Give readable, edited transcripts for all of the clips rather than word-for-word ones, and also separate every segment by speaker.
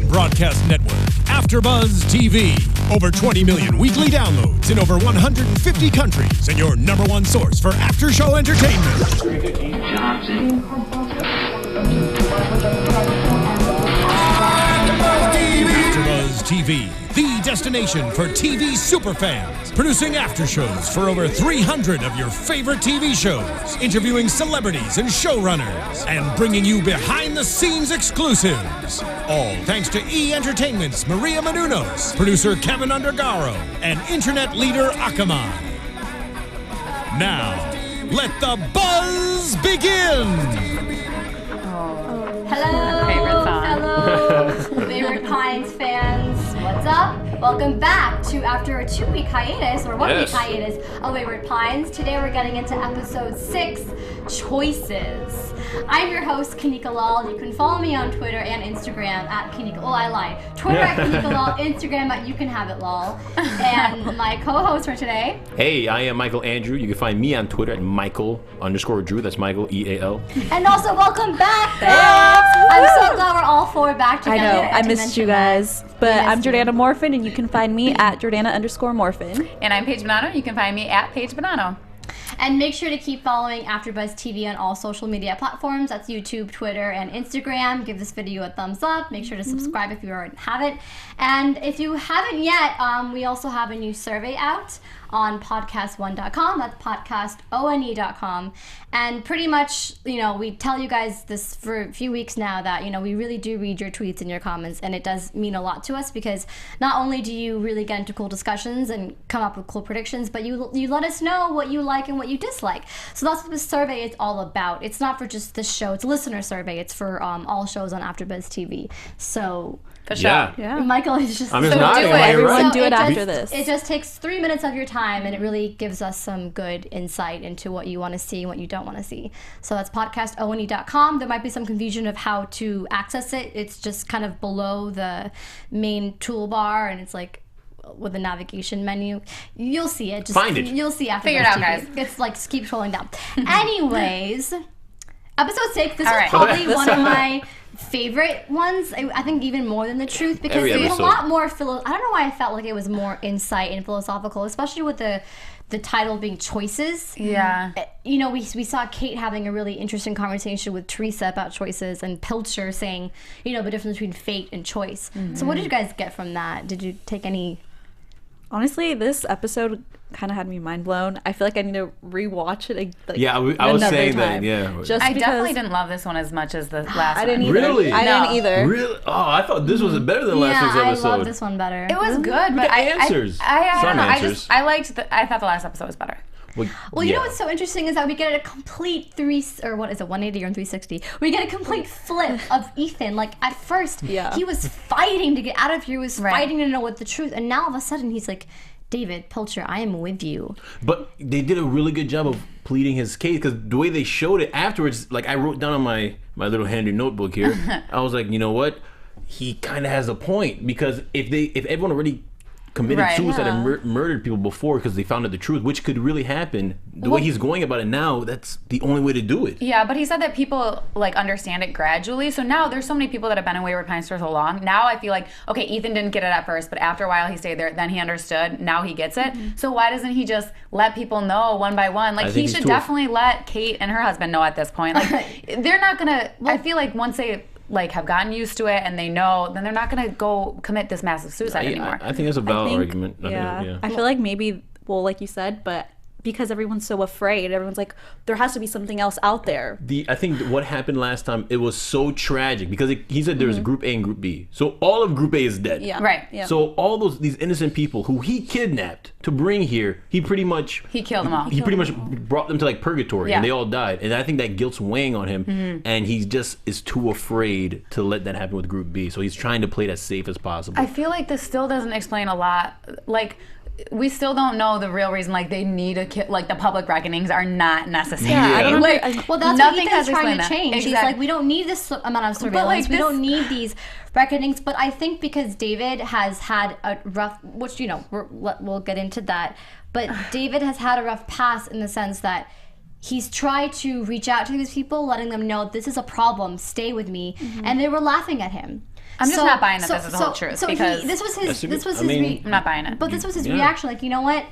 Speaker 1: broadcast network, AFTERBUZZ TV. Over 20 million weekly downloads in over 150 countries, and your number one source for after-show entertainment. AFTERBUZZ TV, the destination for TV superfans. Producing aftershows for over 300 of your favorite TV shows. Interviewing celebrities and showrunners. And bringing you behind-the-scenes exclusives. All thanks to E! Entertainment's Maria Menounos, producer Kevin Undergaro, and internet leader Akamai. Now, let the buzz begin!
Speaker 2: Hello,
Speaker 3: favorite song.
Speaker 2: Hello, Wayward Pines fans. What's up? Welcome back to after a 2-week hiatus, or 1-week hiatus of Wayward Pines. Today we're getting into episode 6, Choices. I'm your host, Kanika Lal. You can follow me on Twitter and Instagram at Kanika. Oh, I lied. Twitter at Kanika Lal, Instagram at You Can Have It Lal. And my co-host for today.
Speaker 4: Hey, I am Micheal Andrew. You can find me on Twitter at Micheal_Drew. That's Micheal, E-A-L.
Speaker 2: And also welcome back, guys. I'm so glad we're all 4 back together.
Speaker 5: I know, I missed you guys. But I'm Jordana Morfin, and you can find me at Jordana_Morfin.
Speaker 3: And I'm Paige Bonanno. You can find me at Paige Bonanno.
Speaker 2: And make sure to keep following AfterBuzz TV on all social media platforms. That's YouTube, Twitter, and Instagram. Give this video a thumbs up. Make sure to subscribe if you already haven't. And if you haven't yet, we also have a new survey out on podcast1.com. That's podcastone.com. And pretty much, we tell you guys this for a few weeks now that, we really do read your tweets and your comments, and it does mean a lot to us because not only do you really get into cool discussions and come up with cool predictions, but you let us know what you like and what you dislike. So that's what this survey is all about. It's not for just this show. It's a listener survey. It's for all shows on AfterBuzz TV. So...
Speaker 3: For sure.
Speaker 5: Yeah.
Speaker 2: Micheal is just...
Speaker 4: I'm just
Speaker 3: So
Speaker 4: nodding.
Speaker 3: do it.
Speaker 5: Everyone
Speaker 2: So
Speaker 5: do it after this.
Speaker 2: It just takes 3 minutes of your time, and it really gives us some good insight into what you want to see and what you don't want to see. So that's podcastone.com. There might be some confusion of how to access it. It's just kind of below the main toolbar, and it's like with the navigation menu. You'll see it. Just
Speaker 4: Find it.
Speaker 2: You'll see after.
Speaker 3: Figure it out, guys.
Speaker 2: It's like keep scrolling down. Anyways, episode 6. This
Speaker 3: All
Speaker 2: is
Speaker 3: right.
Speaker 2: probably one of my favorite ones. I think even more than the truth, because
Speaker 4: Every
Speaker 2: there's a
Speaker 4: episode.
Speaker 2: lot more I don't know why I felt like it was more insight and philosophical, especially with the title being Choices.
Speaker 3: Yeah.
Speaker 2: We saw Kate having a really interesting conversation with Teresa about choices, and Pilcher saying, the difference between fate and choice. So what did you guys get from that? Did you take any...
Speaker 5: Honestly, this episode kind of had me mind blown. I feel like I need to rewatch it.
Speaker 4: I was
Speaker 5: another
Speaker 4: saying
Speaker 5: time.
Speaker 4: that, yeah.
Speaker 5: Just
Speaker 3: I
Speaker 5: because
Speaker 3: definitely didn't love this one as much as the last
Speaker 5: I didn't
Speaker 3: one.
Speaker 5: either.
Speaker 4: Really?
Speaker 5: I
Speaker 3: No.
Speaker 5: didn't either.
Speaker 4: Really? Oh, I thought this was better than last week's
Speaker 2: I
Speaker 4: episode.
Speaker 2: love this one better.
Speaker 3: It was good, but
Speaker 4: got answers.
Speaker 3: I
Speaker 4: Some
Speaker 3: don't know.
Speaker 4: answers.
Speaker 3: I thought the last episode was better.
Speaker 2: Well, you know what's so interesting is that we get a complete 180 or 360. We get a complete flip of Ethan. Like at first, he was fighting to get out of here. He was fighting to know what the truth, and now all of a sudden he's like, David, Pilcher, I am with you.
Speaker 4: But they did a really good job of pleading his case, because the way they showed it afterwards, like I wrote down on my little handy notebook here, I was like, you know what? He kind of has a point, because if everyone already committed suicide and murdered people before because they found out the truth, which could really happen, the way he's going about it now, that's the only way to do it.
Speaker 3: Yeah, but he said that people understand it gradually. So now there's so many people that have been in Wayward Pines for so long. Now I feel like, okay, Ethan didn't get it at first, but after a while he stayed there, then he understood, now he gets it. So why doesn't he just let people know one by one? Like, he should definitely let Kate and her husband know at this point. Like, they're not gonna, I feel like once they have gotten used to it and they know, then they're not gonna go commit this massive suicide anymore.
Speaker 4: I think that's a valid argument.
Speaker 5: I feel like maybe, like you said, but because everyone's so afraid, everyone's like, there has to be something else out there.
Speaker 4: I think what happened last time, it was so tragic, because he said there's Group A and Group B. So all of Group A is dead.
Speaker 5: Yeah.
Speaker 3: Right.
Speaker 5: Yeah.
Speaker 4: So all these innocent people who he kidnapped to bring here, he pretty much...
Speaker 3: He killed them all.
Speaker 4: He pretty much brought them to purgatory, and they all died. And I think that guilt's weighing on him, and he just is too afraid to let that happen with Group B. So he's trying to play it as safe as possible.
Speaker 3: I feel like this still doesn't explain a lot. We still don't know the real reason. They need the public reckonings are not necessary.
Speaker 5: Yeah, I don't know.
Speaker 2: Well, that's
Speaker 3: nothing
Speaker 2: what Ethan's
Speaker 3: has
Speaker 2: trying to
Speaker 3: explained
Speaker 2: change.
Speaker 3: that.
Speaker 2: He's like, we don't need this amount of surveillance. We don't need these reckonings. But I think because David has had a rough, which we'll get into that. But David has had a rough past in the sense that he's tried to reach out to these people, letting them know this is a problem. Stay with me, and they were laughing at him.
Speaker 3: I'm just not buying that this is the whole truth because
Speaker 2: this was his.
Speaker 3: I'm not buying it.
Speaker 2: But this was his reaction. Like, you know what?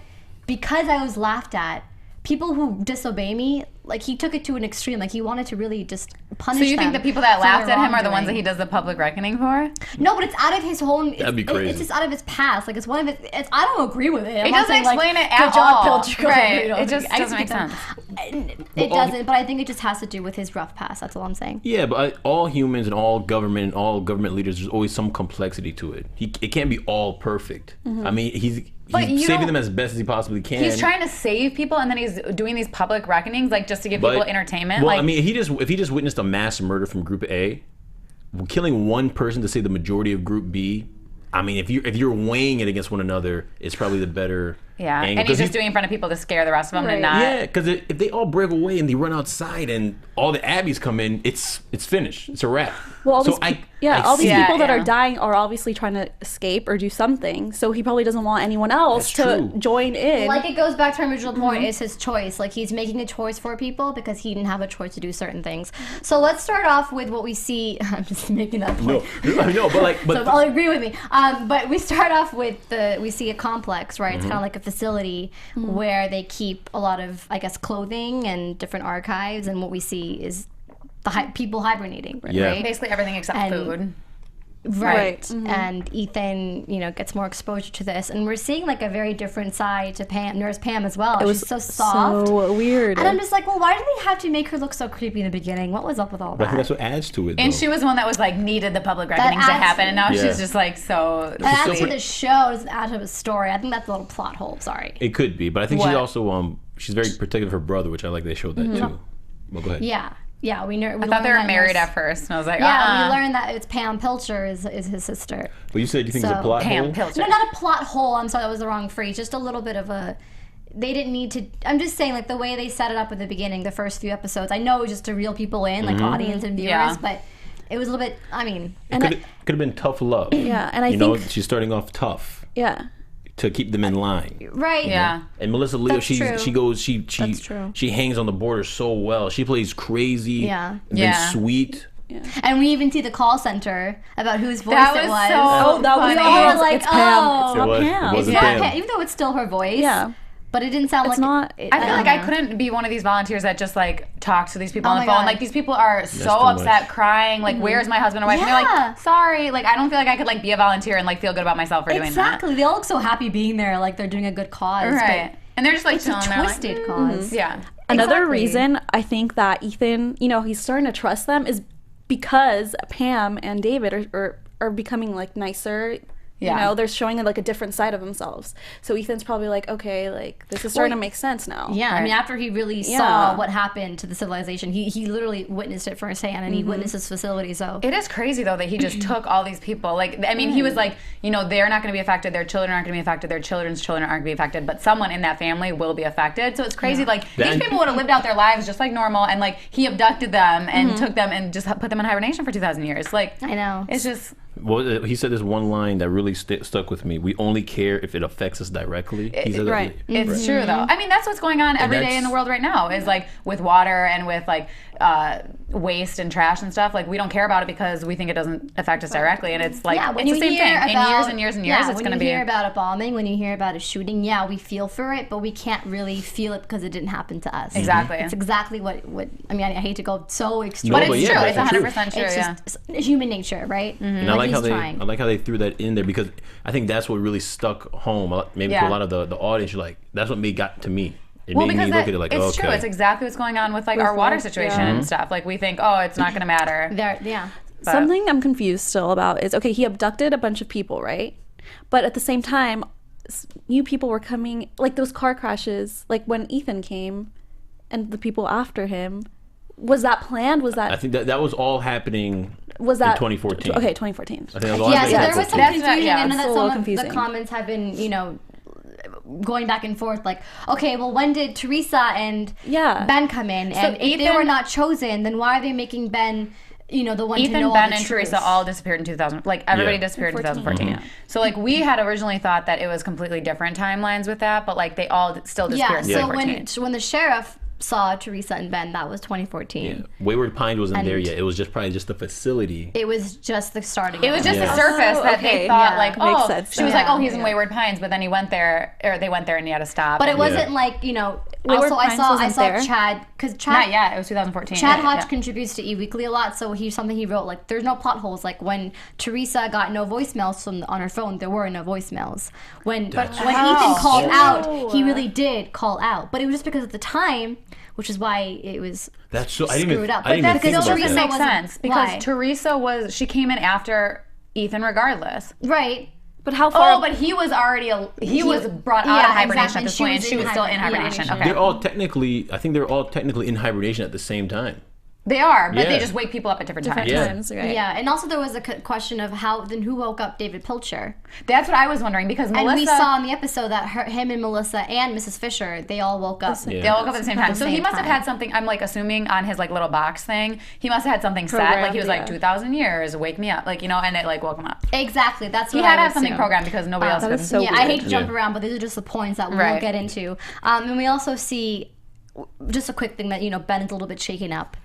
Speaker 2: Because I was laughed at, people who disobey me, like, he took it to an extreme. Like, he wanted to really just punish them.
Speaker 3: So you think the people that laughed at him are the ones that he does the public reckoning for?
Speaker 2: No, but it's out of his whole.
Speaker 4: That'd be crazy.
Speaker 2: It's just out of his past. Like, it's one of his. I don't agree with it.
Speaker 3: It doesn't explain it at all. Right. It just doesn't make sense.
Speaker 2: It doesn't, but I think it just has to do with his rough past. That's all I'm saying.
Speaker 4: Yeah, but all humans and all government leaders, there's always some complexity to it. It can't be all perfect. I mean, he's saving them as best as he possibly can.
Speaker 3: He's trying to save people, and then he's doing these public reckonings, like, just to give people entertainment.
Speaker 4: Well,
Speaker 3: like,
Speaker 4: I mean, if he just witnessed a mass murder from Group A, killing one person to save the majority of Group B. I mean, if you're weighing it against one another, it's probably the better.
Speaker 3: Yeah,
Speaker 4: angle.
Speaker 3: And he's just doing it in front of people to scare the rest of them and not.
Speaker 4: Yeah, because if they all break away and they run outside and all the Abbeys come in, it's finished. It's a wrap.
Speaker 5: Well, all
Speaker 4: so
Speaker 5: these people that are dying are obviously trying to escape or do something. So he probably doesn't want anyone else to join in.
Speaker 2: Like, it goes back to our original point, it's his choice. Like, he's making a choice for people because he didn't have a choice to do certain things. So let's start off with what we see. I'm just making that point.
Speaker 4: No, but
Speaker 2: so I'll agree with me. But we start off with we see a complex, right? It's kind of like a facility where they keep a lot of, I guess, clothing and different archives, and what we see is people hibernating, right?
Speaker 3: Basically everything except food.
Speaker 2: Right. And Ethan, gets more exposure to this, and we're seeing like a very different side to Nurse Pam as well. She's so soft,
Speaker 5: so weird.
Speaker 2: and I'm just like, well, why did they have to make her look so creepy in the beginning? What was up with all that?
Speaker 4: I think that's what adds to it.
Speaker 3: And
Speaker 4: though.
Speaker 3: she was the one that was like needed the public reckonings to happen, and now she's just like so.
Speaker 2: That adds to the show, doesn't add to the story. I think that's a little plot hole. Sorry.
Speaker 4: It could be, but I think she's also she's very protective of her brother, which I like. They showed that too. Well, go ahead.
Speaker 2: Yeah, we
Speaker 3: I thought they were married at first, and I was like,
Speaker 2: we learned that it's Pam Pilcher is his sister.
Speaker 4: But you said you think it's a plot hole?
Speaker 3: Pilcher.
Speaker 2: No, not a plot hole. I'm sorry, that was the wrong phrase. Just a little bit of a. They didn't need to. I'm just saying, like, the way they set it up at the beginning, the first few episodes. I know it was just to reel people in, like audience and viewers, but it was a little bit. I mean,
Speaker 4: it could have been tough love.
Speaker 5: Yeah, and I think
Speaker 4: she's starting off tough.
Speaker 5: Yeah.
Speaker 4: To keep them in line,
Speaker 2: right?
Speaker 3: Yeah,
Speaker 4: and Melissa Leo, she hangs on the border so well. She plays crazy, and then sweet.
Speaker 5: Yeah.
Speaker 2: And we even see the call center about whose voice it was.
Speaker 3: So
Speaker 5: that was
Speaker 2: funny.
Speaker 5: like, it's Pam. It's not Pam.
Speaker 4: It wasn't Pam.
Speaker 2: Even though it's still her voice.
Speaker 5: Yeah.
Speaker 2: But it didn't sound
Speaker 5: it's
Speaker 2: like
Speaker 5: not.
Speaker 2: I
Speaker 3: feel like I couldn't be one of these volunteers that just like talks to these people on the phone.
Speaker 2: God.
Speaker 3: Like, these people are so upset, crying. Like, where's my husband and wife? And they're like, sorry. Like, I don't feel like I could like be a volunteer and like feel good about myself for doing that.
Speaker 2: Exactly. They all look so happy being there, like they're doing a good cause.
Speaker 3: Right. And they're just like
Speaker 2: It's a twisted cause.
Speaker 3: Yeah.
Speaker 5: Another reason I think that Ethan, he's starting to trust them is because Pam and David are becoming like nicer.
Speaker 3: Yeah.
Speaker 5: They're showing like a different side of themselves. So Ethan's probably like, okay, like this is starting to make sense now.
Speaker 2: Yeah, I mean, after he really saw what happened to the civilization, he literally witnessed it firsthand, and he witnessed his facility. So
Speaker 3: it is crazy though that he just took all these people. Like, I mean, he was like, they're not going to be affected. Their children aren't going to be affected. Their children's children aren't going to be affected. But someone in that family will be affected. So it's crazy. Like, these people would have lived out their lives just like normal, and like he abducted them and took them and just put them in hibernation for 2,000 years. Like,
Speaker 2: I know.
Speaker 3: It's just.
Speaker 4: Well, he said this one line that really stuck with me. We only care if it affects us directly. He said
Speaker 5: right.
Speaker 3: It's true, though. I mean, that's what's going on every day in the world right now, is like with water and with like waste and trash and stuff. Like, we don't care about it because we think it doesn't affect us directly. And it's like, it's the same thing. In years and years and years, it's going to be.
Speaker 2: When you hear about a bombing, when you hear about a shooting, we feel for it, but we can't really feel it because it didn't happen to us.
Speaker 3: Exactly.
Speaker 2: It's exactly what I mean, I hate to go so extreme.
Speaker 3: But it's true. It's 100% true,
Speaker 2: It's just human nature, right?
Speaker 4: And I like how they threw that in there, because I think that's what really stuck home. Maybe to a lot of the audience, like, that's what got to me. It made me look at it like,
Speaker 3: it's true. It's exactly what's going on with like our water situation and stuff. Like, we think, it's not going to matter.
Speaker 2: But
Speaker 5: something I'm confused still about is, okay, he abducted a bunch of people, right? But at the same time, new people were coming, like those car crashes, like when Ethan came and the people after him. Was that planned? Was that?
Speaker 4: I think that was all happening.
Speaker 5: Was that
Speaker 4: in 2014?
Speaker 5: Okay, 2014.
Speaker 4: I think that was all
Speaker 2: so there was some confusion, and
Speaker 5: that's
Speaker 2: that
Speaker 5: a
Speaker 2: some
Speaker 5: little
Speaker 2: of the comments have been, going back and forth, like, okay, well, when did Teresa and Ben come in? And if they were not chosen, then why are they making Ben, the one to know all the
Speaker 3: Ben, and Teresa all disappeared in 2000. Like, everybody disappeared in 2014. So, like, we had originally thought that it was completely different timelines with that, but, like, they all still disappeared in 2014.
Speaker 2: So when the sheriff saw Teresa and Ben, that was 2014.
Speaker 4: Yeah. Wayward Pines wasn't there yet. It was just probably just the facility.
Speaker 2: It was just the starting.
Speaker 3: It was just
Speaker 4: Yeah.
Speaker 3: the surface that they thought like,
Speaker 5: Makes
Speaker 3: oh,
Speaker 5: sense
Speaker 3: she was
Speaker 5: then.
Speaker 3: like, oh, he's in Wayward Pines, but then he went there, or they went there and he had to stop.
Speaker 2: But it
Speaker 3: and-
Speaker 2: wasn't like, you know,
Speaker 5: Wayward
Speaker 2: also I
Speaker 5: Pines
Speaker 2: saw
Speaker 5: wasn't there?
Speaker 2: Chad, because
Speaker 3: not
Speaker 2: Chad,
Speaker 3: yet. It was 2014.
Speaker 2: Chad
Speaker 3: Yeah,
Speaker 2: Hodge
Speaker 3: yeah.
Speaker 2: contributes to E-Weekly a lot, so something he wrote, like, there's no plot holes. Like, when Teresa got no voicemails on her phone, there were no voicemails. When Ethan called out, he really did call out. But it was just because at the time, which is why it was
Speaker 4: That's so. I didn't
Speaker 2: screwed
Speaker 4: even.
Speaker 2: up.
Speaker 4: I didn't
Speaker 2: But
Speaker 4: even think
Speaker 2: because
Speaker 4: about
Speaker 2: Teresa
Speaker 4: that.
Speaker 3: Makes
Speaker 2: wasn't-
Speaker 3: sense because
Speaker 2: why?
Speaker 3: Teresa she came in after Ethan regardless.
Speaker 2: Right.
Speaker 5: But how far?
Speaker 3: Oh, but he was already he was brought out of hibernation
Speaker 2: exactly.
Speaker 3: at this
Speaker 2: She
Speaker 3: point,
Speaker 2: was
Speaker 3: and she
Speaker 2: in
Speaker 3: was still in
Speaker 2: hibernation.
Speaker 3: hibernation.
Speaker 2: Yeah.
Speaker 3: Okay,
Speaker 4: They're all technically. I think they're all technically in hibernation at the same time.
Speaker 3: they are, but they
Speaker 4: Yeah.
Speaker 3: just wake people up at different
Speaker 5: different
Speaker 3: times.
Speaker 5: times, right?
Speaker 2: Yeah, and also there was a question of who woke up David Pilcher.
Speaker 3: That's what I was wondering because
Speaker 2: And
Speaker 3: Melissa.
Speaker 2: we saw in the episode that him and Melissa and Mrs. Fisher, they all woke up.
Speaker 4: Yeah.
Speaker 3: They all woke up at the same time.
Speaker 2: the
Speaker 3: So he
Speaker 2: same
Speaker 3: must have
Speaker 2: time.
Speaker 3: had something, I'm like assuming on his like little box thing, he must have had something set. Like he was like
Speaker 5: Programmed,
Speaker 3: 2,000 years, wake me up. Like, you know, and it like woke him up.
Speaker 2: Exactly, that's what
Speaker 3: He had
Speaker 2: I
Speaker 3: to
Speaker 2: would
Speaker 3: have something
Speaker 2: assume.
Speaker 3: programmed because nobody else
Speaker 5: that
Speaker 3: could.
Speaker 5: is so
Speaker 2: Yeah, I hate to
Speaker 4: weird.
Speaker 2: jump
Speaker 4: Yeah.
Speaker 2: around, but these are just the points that we'll
Speaker 3: Right.
Speaker 2: get into. And we also see just a quick thing that, you know, Ben is a little bit shaken up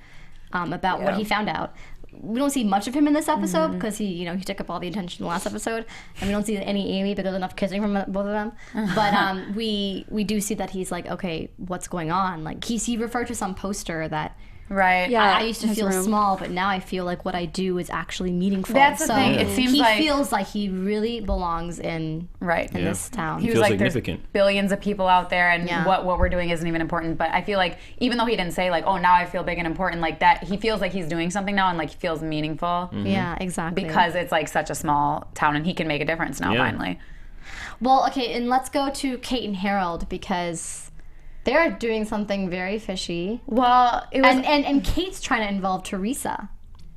Speaker 2: about what he found out. We don't see much of him in this episode because he took up all the attention in the last episode, and we don't see any Amy, but there's enough kissing from both of them. But we do see that he's like, okay, what's going on? Like he referred to some poster that
Speaker 3: Right.
Speaker 5: Yeah.
Speaker 2: I used to
Speaker 5: his
Speaker 2: feel
Speaker 5: room.
Speaker 2: small, but now I feel like what I do is actually meaningful.
Speaker 3: That's the
Speaker 2: so
Speaker 3: thing. It seems
Speaker 2: he
Speaker 3: like-
Speaker 2: feels like he really belongs in
Speaker 3: Right.
Speaker 2: in this town.
Speaker 3: He was
Speaker 4: Feels
Speaker 3: like, there's
Speaker 4: significant.
Speaker 3: billions of people out there, and
Speaker 2: Yeah.
Speaker 3: what we're doing isn't even important. But I feel like even though he didn't say like, oh, now I feel big and important, like that, he feels like he's doing something now, and like he feels meaningful
Speaker 2: Yeah, exactly.
Speaker 3: because it's like such a small town, and he can make a difference now.
Speaker 4: Yeah.
Speaker 3: Finally.
Speaker 2: Well, okay, and let's go to Kate and Harold because they're doing something very fishy.
Speaker 3: Well, it was
Speaker 2: And Kate's trying to involve Teresa.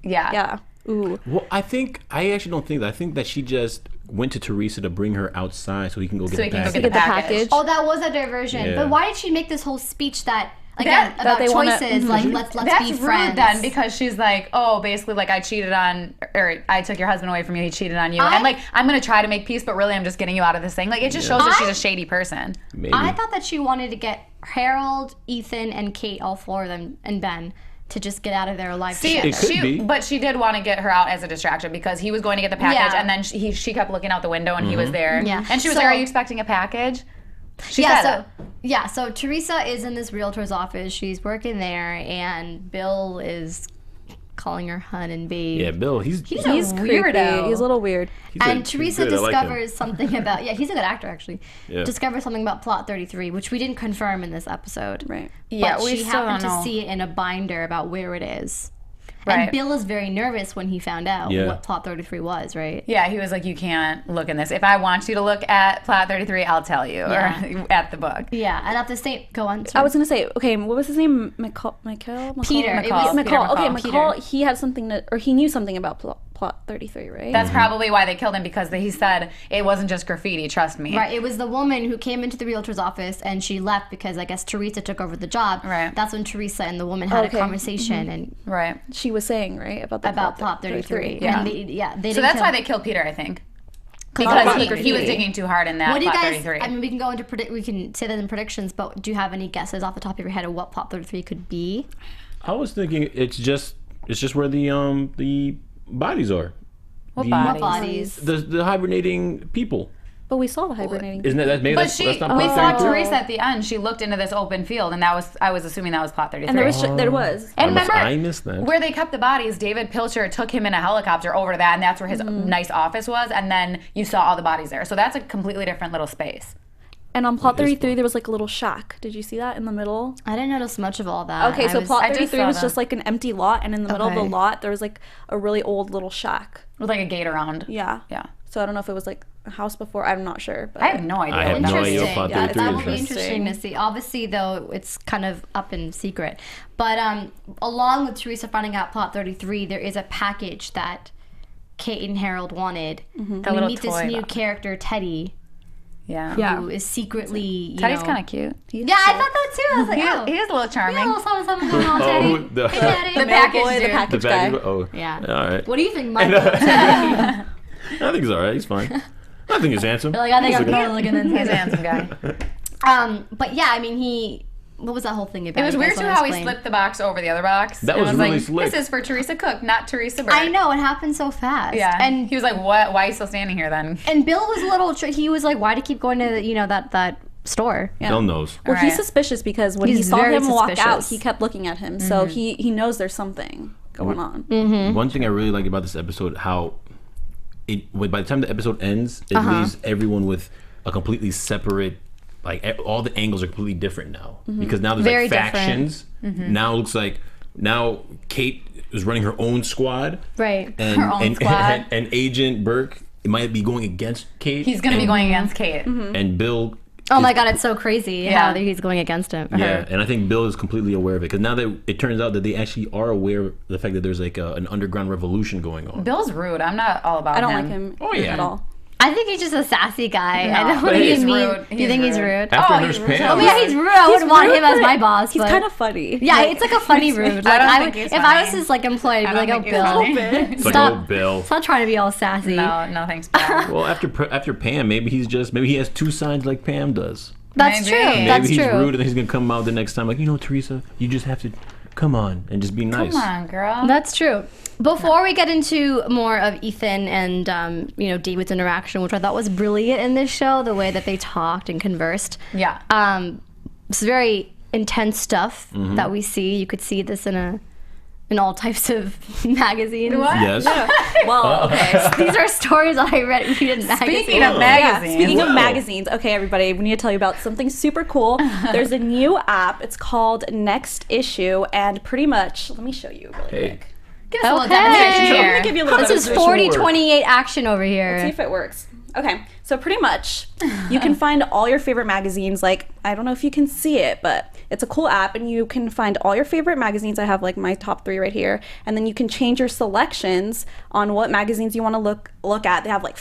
Speaker 3: yeah.
Speaker 5: Yeah. Ooh.
Speaker 4: Well, I actually don't think that. I think that she just went to Teresa to bring her outside so he can go get
Speaker 3: So
Speaker 4: the
Speaker 3: he can go
Speaker 4: package.
Speaker 3: get the
Speaker 5: Get the
Speaker 3: package.
Speaker 5: package.
Speaker 2: Oh, that was a diversion.
Speaker 4: Yeah.
Speaker 2: But why did she make this whole speech that again
Speaker 3: That
Speaker 2: about
Speaker 5: they wanna-
Speaker 2: choices? Like let's
Speaker 3: That's
Speaker 2: be
Speaker 3: rude
Speaker 2: friends.
Speaker 3: then because she's like, oh, basically like I cheated on, or I took your husband away from you, he cheated on you, and like I'm gonna try to make peace, but really I'm just getting you out of this thing. Like it just shows that she's a shady person.
Speaker 4: Maybe.
Speaker 2: I thought that she wanted to get Harold, Ethan, and Kate, all four of them, and Ben, to just get out of their life
Speaker 3: See,
Speaker 2: together.
Speaker 4: It could be.
Speaker 3: but she did want to get her out as a distraction because he was going to get the package,
Speaker 2: Yeah.
Speaker 3: and then she kept looking out the window, and he was there.
Speaker 2: Yeah.
Speaker 3: And she was
Speaker 2: So-
Speaker 3: like, "Are you expecting a package?" She
Speaker 2: Yeah,
Speaker 3: said
Speaker 2: so so Teresa is in this realtor's office. She's working there, and Bill is calling her hun and babe.
Speaker 4: Yeah, Bill. He's
Speaker 3: a
Speaker 5: He's creepy.
Speaker 3: weirdo.
Speaker 5: He's a little weird.
Speaker 2: And Teresa
Speaker 4: good. I like him.
Speaker 2: discovers something about he's a good actor actually.
Speaker 4: Yeah.
Speaker 2: Discovers something about plot 33, which we didn't confirm in this episode.
Speaker 5: Right.
Speaker 3: Yeah,
Speaker 2: but
Speaker 3: we
Speaker 2: she
Speaker 3: still
Speaker 2: happened
Speaker 3: don't
Speaker 2: to
Speaker 3: know.
Speaker 2: see it in a binder about where it is.
Speaker 3: Right.
Speaker 2: And Bill is very nervous when he found out
Speaker 4: Yeah.
Speaker 2: what plot 33 was, right?
Speaker 3: Yeah, he was like, "You can't look in this. If I want you to look at plot 33, I'll tell you,
Speaker 2: Yeah.
Speaker 3: or at the book."
Speaker 2: Yeah, and at the same go on.
Speaker 5: I
Speaker 2: sorry.
Speaker 5: was gonna say, okay, what was his name? Micheal?
Speaker 2: Peter. It
Speaker 3: McCall.
Speaker 2: was
Speaker 3: Peter
Speaker 5: McCall. Okay,
Speaker 3: McCall.
Speaker 5: McCall. He had something to, or he knew something about plot 33, right?
Speaker 3: That's probably why they killed him because he said it wasn't just graffiti. Trust me.
Speaker 2: Right, it was the woman who came into the realtor's office and she left because I guess Teresa took over the job.
Speaker 3: Right.
Speaker 2: That's when Teresa and the woman had
Speaker 5: Okay.
Speaker 2: a conversation and
Speaker 3: Right.
Speaker 5: she was saying, right, about the
Speaker 2: about plot 33.
Speaker 3: Yeah.
Speaker 2: And they
Speaker 3: So
Speaker 2: didn't
Speaker 3: that's
Speaker 2: kill-
Speaker 3: why they killed Peter, I think,
Speaker 2: Plot
Speaker 3: because he
Speaker 2: 33.
Speaker 3: was digging too hard in that
Speaker 2: What do you
Speaker 3: plot
Speaker 2: guys?
Speaker 3: 33.
Speaker 2: I mean, we can go into we can say that in predictions, but do you have any guesses off the top of your head of what plot 33 could be?
Speaker 4: I was thinking it's just where the bodies are.
Speaker 3: What
Speaker 4: the,
Speaker 3: bodies?
Speaker 2: Bodies.
Speaker 4: The hibernating people.
Speaker 5: But we saw the hibernating.
Speaker 4: Isn't that maybe
Speaker 3: But
Speaker 4: that's
Speaker 3: we
Speaker 4: not
Speaker 3: saw
Speaker 4: plot 33?
Speaker 3: Teresa at the end. She looked into this open field, and I was assuming that was plot 33.
Speaker 5: and there was.
Speaker 3: And
Speaker 4: I must-
Speaker 3: remember,
Speaker 4: I missed that.
Speaker 3: where they kept the bodies, David Pilcher took him in a helicopter over to that, and that's where his nice office was, and then you saw all the bodies there. So that's a completely different little space.
Speaker 5: And on plot 33, there was like a little shack. Did you see that in the middle?
Speaker 2: I didn't notice much of all that.
Speaker 5: Okay, so plot
Speaker 3: I just
Speaker 5: 33
Speaker 3: saw
Speaker 5: was
Speaker 3: that.
Speaker 5: just like an empty lot, and in the middle of the
Speaker 2: Okay.
Speaker 5: lot, there was like a really old little shack.
Speaker 3: With like a gate around.
Speaker 5: Yeah.
Speaker 3: Yeah.
Speaker 5: So I don't know if it was like a house before. I'm not sure. But
Speaker 3: I have no idea.
Speaker 4: I have
Speaker 3: what
Speaker 4: no
Speaker 3: that was.
Speaker 4: idea what
Speaker 2: Interesting.
Speaker 4: plot
Speaker 5: Yeah,
Speaker 4: 33
Speaker 2: That
Speaker 4: is.
Speaker 2: will be interesting to see. Obviously, though, it's kind of up in secret. But along with Teresa finding out plot 33, there is a package that Kate and Harold wanted. And we
Speaker 3: little
Speaker 2: meet this
Speaker 3: toy
Speaker 2: new
Speaker 3: box.
Speaker 2: character, Teddy,
Speaker 3: Yeah.
Speaker 5: Yeah.
Speaker 2: who is secretly, you
Speaker 3: Teddy's
Speaker 2: know...
Speaker 3: kind of cute.
Speaker 2: Yeah, I thought that too. I was like,
Speaker 3: He
Speaker 2: oh.
Speaker 3: is a little
Speaker 2: We got a
Speaker 3: charming.
Speaker 2: little something going on, Teddy.
Speaker 4: Oh, the-
Speaker 2: Hey, Teddy.
Speaker 3: The package
Speaker 5: boy, the
Speaker 3: dude.
Speaker 5: package
Speaker 4: The
Speaker 5: guy.
Speaker 4: bag. Oh,
Speaker 2: Yeah.
Speaker 4: All right.
Speaker 2: What do you think, Michael? Teddy?
Speaker 4: I think he's all right. He's fine. I think he's handsome.
Speaker 2: Like, I think
Speaker 4: He's
Speaker 2: I'm
Speaker 4: a good-
Speaker 2: totally looking into
Speaker 3: He's a
Speaker 2: it.
Speaker 3: handsome guy.
Speaker 2: But yeah, I mean, what was that whole thing about?
Speaker 3: It was
Speaker 2: You guys
Speaker 3: weird too
Speaker 2: wanna
Speaker 3: how he
Speaker 2: explain?
Speaker 3: slipped the box over the other box.
Speaker 4: That
Speaker 3: and
Speaker 4: was really slick.
Speaker 3: This is for Teresa Cook, not Teresa Burke.
Speaker 2: I know, it happened so fast.
Speaker 3: Yeah.
Speaker 2: And
Speaker 3: he was like, "What? Why are you still standing here then?"
Speaker 2: And Bill was a little. He was like, "Why to keep going to that store?"
Speaker 4: Bill knows.
Speaker 5: Well, he's
Speaker 3: Right.
Speaker 5: suspicious because when he
Speaker 2: He's
Speaker 5: saw
Speaker 2: very
Speaker 5: him walk out,
Speaker 2: suspicious.
Speaker 5: he kept looking at him. So he knows there's something going on.
Speaker 4: One thing I really liked about this episode, how by the time the episode ends, it leaves everyone with a completely separate, like all the angles are completely different now, because now there's
Speaker 2: Very
Speaker 4: like
Speaker 2: different.
Speaker 4: factions. Now it looks like Kate is running her own squad,
Speaker 2: Right.
Speaker 4: and
Speaker 3: Her own squad.
Speaker 4: and Agent Burke might be going against Kate.
Speaker 3: He's gonna be going against Kate.
Speaker 4: and Bill.
Speaker 2: Oh
Speaker 4: is-
Speaker 2: my God, it's so crazy how he's going against him.
Speaker 4: Yeah,
Speaker 2: Her.
Speaker 4: and I think Bill is completely aware of it, because now that it turns out that they actually are aware of the fact that there's like an underground revolution going on.
Speaker 3: Bill's rude. I'm not all about
Speaker 5: I don't
Speaker 3: him.
Speaker 5: like him
Speaker 4: Oh, yeah.
Speaker 5: at all.
Speaker 2: I think he's just a sassy guy.
Speaker 3: No,
Speaker 2: I don't
Speaker 3: but
Speaker 2: think
Speaker 3: he's
Speaker 2: he's mean.
Speaker 3: rude.
Speaker 2: Do you think he's rude?
Speaker 4: After
Speaker 3: Oh,
Speaker 4: Nurse
Speaker 3: he's
Speaker 4: Pam.
Speaker 2: Oh yeah, he's rude. I wouldn't want
Speaker 5: rude,
Speaker 2: him as
Speaker 5: but
Speaker 2: my boss.
Speaker 5: He's
Speaker 2: but-
Speaker 5: kind of funny.
Speaker 2: Yeah, it's like a funny rude. Like
Speaker 3: don't
Speaker 2: I,
Speaker 3: think
Speaker 2: would,
Speaker 3: he's
Speaker 2: if I
Speaker 3: funny.
Speaker 2: was his like employee, I'd be
Speaker 3: I
Speaker 2: like,
Speaker 3: don't
Speaker 2: oh
Speaker 3: think he's funny.
Speaker 2: Bill,
Speaker 4: It's like,
Speaker 2: stop,
Speaker 4: oh, Bill.
Speaker 2: stop trying to be all sassy.
Speaker 3: No, thanks, Pam.
Speaker 4: Well, after Pam, maybe he has two sides like Pam does.
Speaker 2: That's
Speaker 3: Maybe.
Speaker 2: true.
Speaker 3: Maybe
Speaker 2: That's
Speaker 4: Maybe he's
Speaker 2: true.
Speaker 4: rude, and then he's gonna come out the next time like, Teresa, you just have to come on and just be nice.
Speaker 3: Come on, girl.
Speaker 2: That's true. Before we get into more of Ethan and David's interaction, which I thought was brilliant in this show, the way that they talked and conversed.
Speaker 3: Yeah.
Speaker 2: It's very intense stuff that we see. You could see this in all types of magazines.
Speaker 3: What?
Speaker 4: Yes.
Speaker 5: Well, okay.
Speaker 2: These are stories I read in magazines.
Speaker 3: Speaking of magazines.
Speaker 5: Speaking of
Speaker 4: Wow.
Speaker 5: magazines, okay, everybody, we need to tell you about something super cool. There's a new app. It's called Next Issue, and pretty much, let me show you really
Speaker 4: Hey.
Speaker 5: quick.
Speaker 3: Give us a little
Speaker 2: Okay.
Speaker 3: demonstration
Speaker 5: I'm
Speaker 3: here.
Speaker 5: gonna give you a little
Speaker 2: This is
Speaker 5: demonstration.
Speaker 2: 40-28 action over here.
Speaker 5: See if it works. Okay, so pretty much you can find all your favorite magazines. Like, I don't know if you can see it, but it's a cool app, and you can find all your favorite magazines. I have like my top 3 right here, and then you can change your selections on what magazines you want to look at. They have like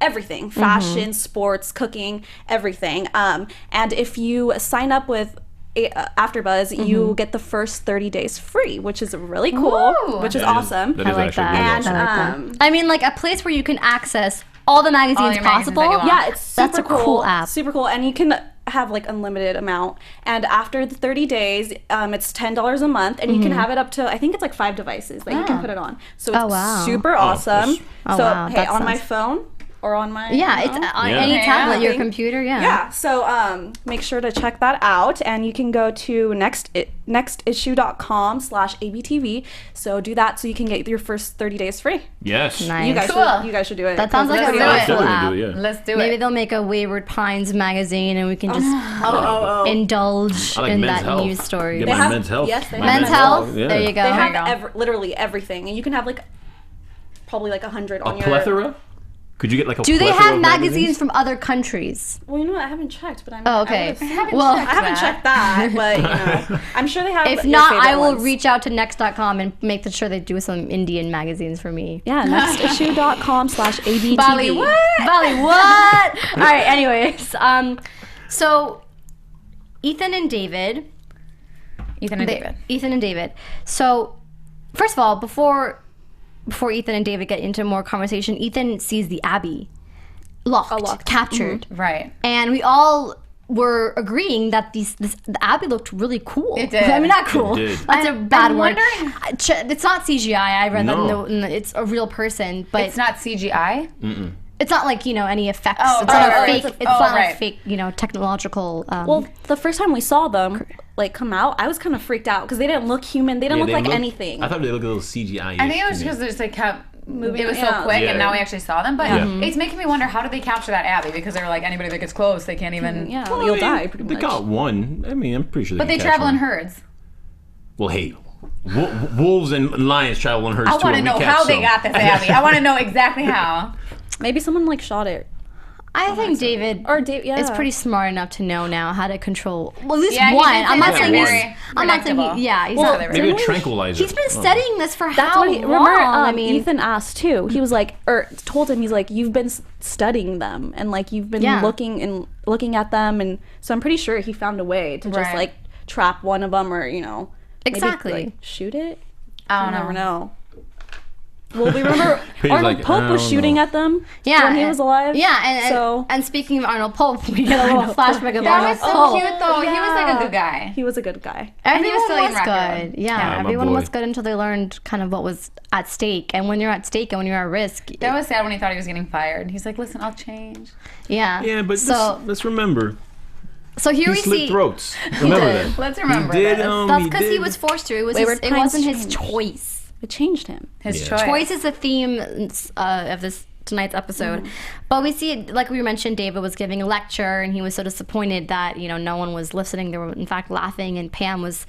Speaker 5: everything, fashion, sports, cooking, everything. And if you sign up with AfterBuzz, you get the first 30 days free, which is really cool,
Speaker 3: Ooh.
Speaker 5: which is
Speaker 4: That is-
Speaker 5: awesome.
Speaker 4: that
Speaker 2: I
Speaker 4: is
Speaker 2: like
Speaker 4: actually
Speaker 2: that.
Speaker 4: really
Speaker 5: And
Speaker 4: awesome.
Speaker 2: I like that. I mean, like a place where you can access all the magazines
Speaker 3: your magazines
Speaker 2: possible.
Speaker 3: that you want.
Speaker 5: Yeah, it's super
Speaker 2: That's a cool app.
Speaker 5: Super cool, and you can have like unlimited amount. And after the 30 days, it's $10 a month, and you can have it up to, I think it's like 5 devices that you can put it on. So it's
Speaker 2: Oh, wow.
Speaker 5: super awesome.
Speaker 2: Oh,
Speaker 5: So
Speaker 2: wow,
Speaker 5: hey,
Speaker 2: that
Speaker 5: on my
Speaker 2: sounds-
Speaker 5: phone or on my
Speaker 2: Yeah,
Speaker 5: you
Speaker 2: it's
Speaker 5: know.
Speaker 2: on
Speaker 4: Yeah.
Speaker 2: any
Speaker 3: Yeah.
Speaker 2: tablet, your
Speaker 5: Thing.
Speaker 2: computer.
Speaker 5: Yeah, so make sure to check that out, and you can go to nextissue.com/abtv. So do that so you can get your first 30 days free.
Speaker 4: Yes.
Speaker 2: Nice.
Speaker 5: You guys,
Speaker 3: Cool.
Speaker 5: you guys should do it.
Speaker 2: That sounds like a
Speaker 3: Let's do
Speaker 2: really
Speaker 3: it.
Speaker 2: cool
Speaker 4: Definitely
Speaker 2: app.
Speaker 4: do it, yeah.
Speaker 3: Let's do
Speaker 2: Maybe
Speaker 3: it.
Speaker 2: they'll make a Wayward Pines magazine, and we can just indulge
Speaker 4: I like
Speaker 2: in
Speaker 4: Men's
Speaker 2: that
Speaker 4: Health.
Speaker 2: news story.
Speaker 4: Get
Speaker 5: They
Speaker 4: my
Speaker 5: have-
Speaker 4: Men's Health.
Speaker 5: yes, they
Speaker 4: My
Speaker 5: have
Speaker 2: Men's Health.
Speaker 4: Yeah.
Speaker 2: There you go.
Speaker 5: They
Speaker 3: you
Speaker 5: have
Speaker 3: go.
Speaker 5: literally everything, and you can have like probably like 100
Speaker 4: A
Speaker 5: on your
Speaker 4: plethora? Could you get like a
Speaker 2: Do they
Speaker 4: plethora
Speaker 2: have
Speaker 4: of
Speaker 2: magazines from other countries?
Speaker 5: Well, you know what? I haven't checked, but I'm.
Speaker 2: Oh, okay.
Speaker 5: I
Speaker 2: Well,
Speaker 5: haven't checked that, but I'm sure they have.
Speaker 2: if
Speaker 5: your
Speaker 2: not,
Speaker 5: favorite
Speaker 2: I will
Speaker 5: ones.
Speaker 2: reach out to next.com and make sure they do some Indian magazines for me.
Speaker 5: Yeah, nextissue.com/abtv.
Speaker 3: Bollywood.
Speaker 2: Bollywood. All right. Anyways, so Ethan and David. Ethan and David. So, first of all, before Ethan and David get into more conversation, Ethan sees the Abbey locked. Captured.
Speaker 3: Right.
Speaker 2: And we all were agreeing that the Abbey looked really cool.
Speaker 3: It did.
Speaker 2: I mean, not cool.
Speaker 4: It did.
Speaker 2: That's a bad
Speaker 3: I'm
Speaker 2: word.
Speaker 3: wondering-
Speaker 2: It's not CGI. I read
Speaker 4: No.
Speaker 2: that it's a real person, but
Speaker 3: It's not CGI.
Speaker 2: it's not like any effects.
Speaker 3: Oh,
Speaker 2: it's not
Speaker 3: right,
Speaker 2: a
Speaker 3: right.
Speaker 2: fake. It's
Speaker 3: Oh,
Speaker 2: not
Speaker 3: right.
Speaker 2: a fake. Technological.
Speaker 5: Well, the first time we saw them like come out, I was kind of freaked out because they didn't look human. They didn't look like anything.
Speaker 4: I thought they looked a little CGI.
Speaker 3: I think it was because they just like kept moving. It was so
Speaker 5: Yeah.
Speaker 3: quick,
Speaker 4: Yeah.
Speaker 3: and now we actually saw them. But
Speaker 4: Yeah.
Speaker 3: it's making me wonder, how did they capture that Abbey? Because they were like, anybody that gets close, they can't even.
Speaker 5: yeah, you'll die pretty
Speaker 4: They
Speaker 5: much.
Speaker 4: got one. I mean, I'm pretty sure.
Speaker 3: But they
Speaker 4: can
Speaker 3: travel
Speaker 4: catch
Speaker 3: in
Speaker 4: one.
Speaker 3: herds.
Speaker 4: Well, hey, wolves and lions travel in herds
Speaker 3: I
Speaker 4: too.
Speaker 3: want to
Speaker 4: and we
Speaker 3: know
Speaker 4: catch
Speaker 3: how they
Speaker 4: some.
Speaker 3: got this Abbey. I want to know exactly how.
Speaker 5: Maybe someone like shot it.
Speaker 2: I think David
Speaker 5: Yeah.
Speaker 2: is pretty smart enough to know now how to control. Well, at least
Speaker 3: Yeah, he
Speaker 2: one.
Speaker 3: did
Speaker 2: I'm not
Speaker 3: say
Speaker 2: saying
Speaker 3: they're
Speaker 2: he's.
Speaker 3: very
Speaker 2: I'm not saying
Speaker 3: predictable.
Speaker 2: yeah. He's
Speaker 3: Well,
Speaker 2: not.
Speaker 3: they were-
Speaker 4: Maybe a
Speaker 5: Didn't we-
Speaker 4: tranquilizer.
Speaker 2: He's been
Speaker 4: Oh.
Speaker 2: studying this for
Speaker 5: That's
Speaker 2: how
Speaker 5: what he,
Speaker 2: long?
Speaker 5: remember.
Speaker 2: I mean,
Speaker 5: Ethan asked too. He was like, or told him, he's like, you've been studying them, and like you've been
Speaker 2: Yeah.
Speaker 5: looking at them, and so I'm pretty sure he found a way to just
Speaker 3: Right.
Speaker 5: like trap one of them, or maybe,
Speaker 2: Exactly.
Speaker 5: like, shoot it.
Speaker 3: I
Speaker 5: You
Speaker 3: don't
Speaker 5: never know. Well, we remember
Speaker 4: Paige's
Speaker 5: Arnold
Speaker 4: like,
Speaker 5: Pope
Speaker 4: I
Speaker 5: was
Speaker 4: don't
Speaker 5: shooting
Speaker 4: know.
Speaker 5: at them
Speaker 2: Yeah,
Speaker 5: when he was alive.
Speaker 2: Yeah, and speaking of Arnold Pope, we get a little flashback of
Speaker 3: That
Speaker 2: Arnold
Speaker 3: was so
Speaker 2: Pope.
Speaker 3: cute though. He was like a good guy.
Speaker 5: He was a good guy.
Speaker 2: Everyone
Speaker 3: he was still eating
Speaker 2: was
Speaker 3: Rocky
Speaker 2: good. Yeah,
Speaker 4: my
Speaker 2: everyone
Speaker 4: boy.
Speaker 2: was good until they learned kind of what was at stake. And when you're at stake and when you're at risk,
Speaker 3: That was sad when he thought he was getting fired. He's like, listen, I'll change.
Speaker 4: Yeah, but
Speaker 2: so
Speaker 4: let's remember.
Speaker 2: so here
Speaker 4: He
Speaker 2: we
Speaker 4: slit
Speaker 2: see.
Speaker 4: throats. Remember
Speaker 2: did.
Speaker 4: that.
Speaker 3: Let's remember
Speaker 4: He did,
Speaker 3: this.
Speaker 2: That's because he
Speaker 4: did-
Speaker 2: was forced to. It was
Speaker 5: Wayward
Speaker 2: it
Speaker 5: Pines
Speaker 2: wasn't his
Speaker 5: changed.
Speaker 2: choice.
Speaker 5: It changed him.
Speaker 3: His
Speaker 4: Yeah.
Speaker 3: choice.
Speaker 2: Choice is the theme of this tonight's episode. But we see, like we mentioned, David was giving a lecture and he was so disappointed that, no one was listening. They were in fact laughing, and Pam was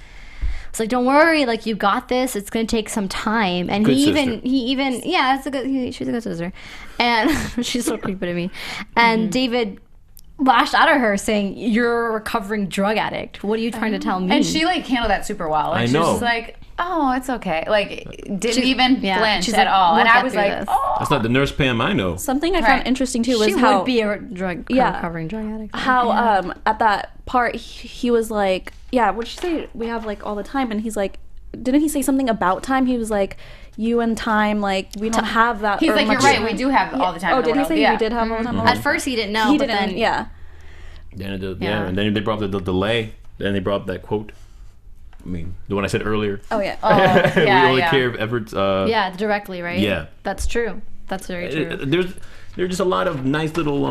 Speaker 2: like, don't worry, like, you got this. It's going to take some time. And
Speaker 4: Good
Speaker 2: he
Speaker 4: sister.
Speaker 2: even, yeah, she's a good sister. And she's so creepy to me. And David lashed out at her saying, you're a recovering drug addict. What are you trying to tell me?
Speaker 3: And she like handled that super well. Like,
Speaker 4: I
Speaker 3: she
Speaker 4: know.
Speaker 3: was just like, oh, it's okay. Like, didn't even
Speaker 2: yeah,
Speaker 3: flinch
Speaker 2: she's
Speaker 3: at
Speaker 2: like,
Speaker 3: all.
Speaker 2: we'll
Speaker 3: And I
Speaker 2: get
Speaker 3: was
Speaker 2: through
Speaker 3: like,
Speaker 2: this.
Speaker 3: oh.
Speaker 4: That's not the Nurse Pam I know.
Speaker 5: Something I
Speaker 3: Right.
Speaker 5: found interesting too was
Speaker 2: she
Speaker 5: how
Speaker 2: would be a
Speaker 5: Yeah.
Speaker 2: recovering drug addict.
Speaker 5: how at that part he was like, yeah, what'd you say? We have like all the time, and he's like, didn't he say something about time? He was like, you and time, like, we don't have that.
Speaker 3: He's
Speaker 5: or
Speaker 3: like, you're
Speaker 5: much
Speaker 3: right.
Speaker 5: time."
Speaker 3: We do have all the time.
Speaker 5: Oh,
Speaker 3: in the
Speaker 5: did he
Speaker 3: world.
Speaker 5: say
Speaker 3: yeah.
Speaker 5: we did have all the time?
Speaker 2: At first he didn't know,
Speaker 5: he
Speaker 2: but
Speaker 5: didn't.
Speaker 2: then
Speaker 5: Yeah.
Speaker 4: And then they brought up the delay. Then they brought up that quote. I mean, the one I said earlier.
Speaker 5: Oh yeah.
Speaker 3: Oh,
Speaker 4: We
Speaker 3: yeah,
Speaker 4: only
Speaker 3: yeah.
Speaker 4: care if efforts.
Speaker 2: yeah, directly, right?
Speaker 4: Yeah.
Speaker 2: That's true. That's very true.
Speaker 4: There's just a lot of nice little.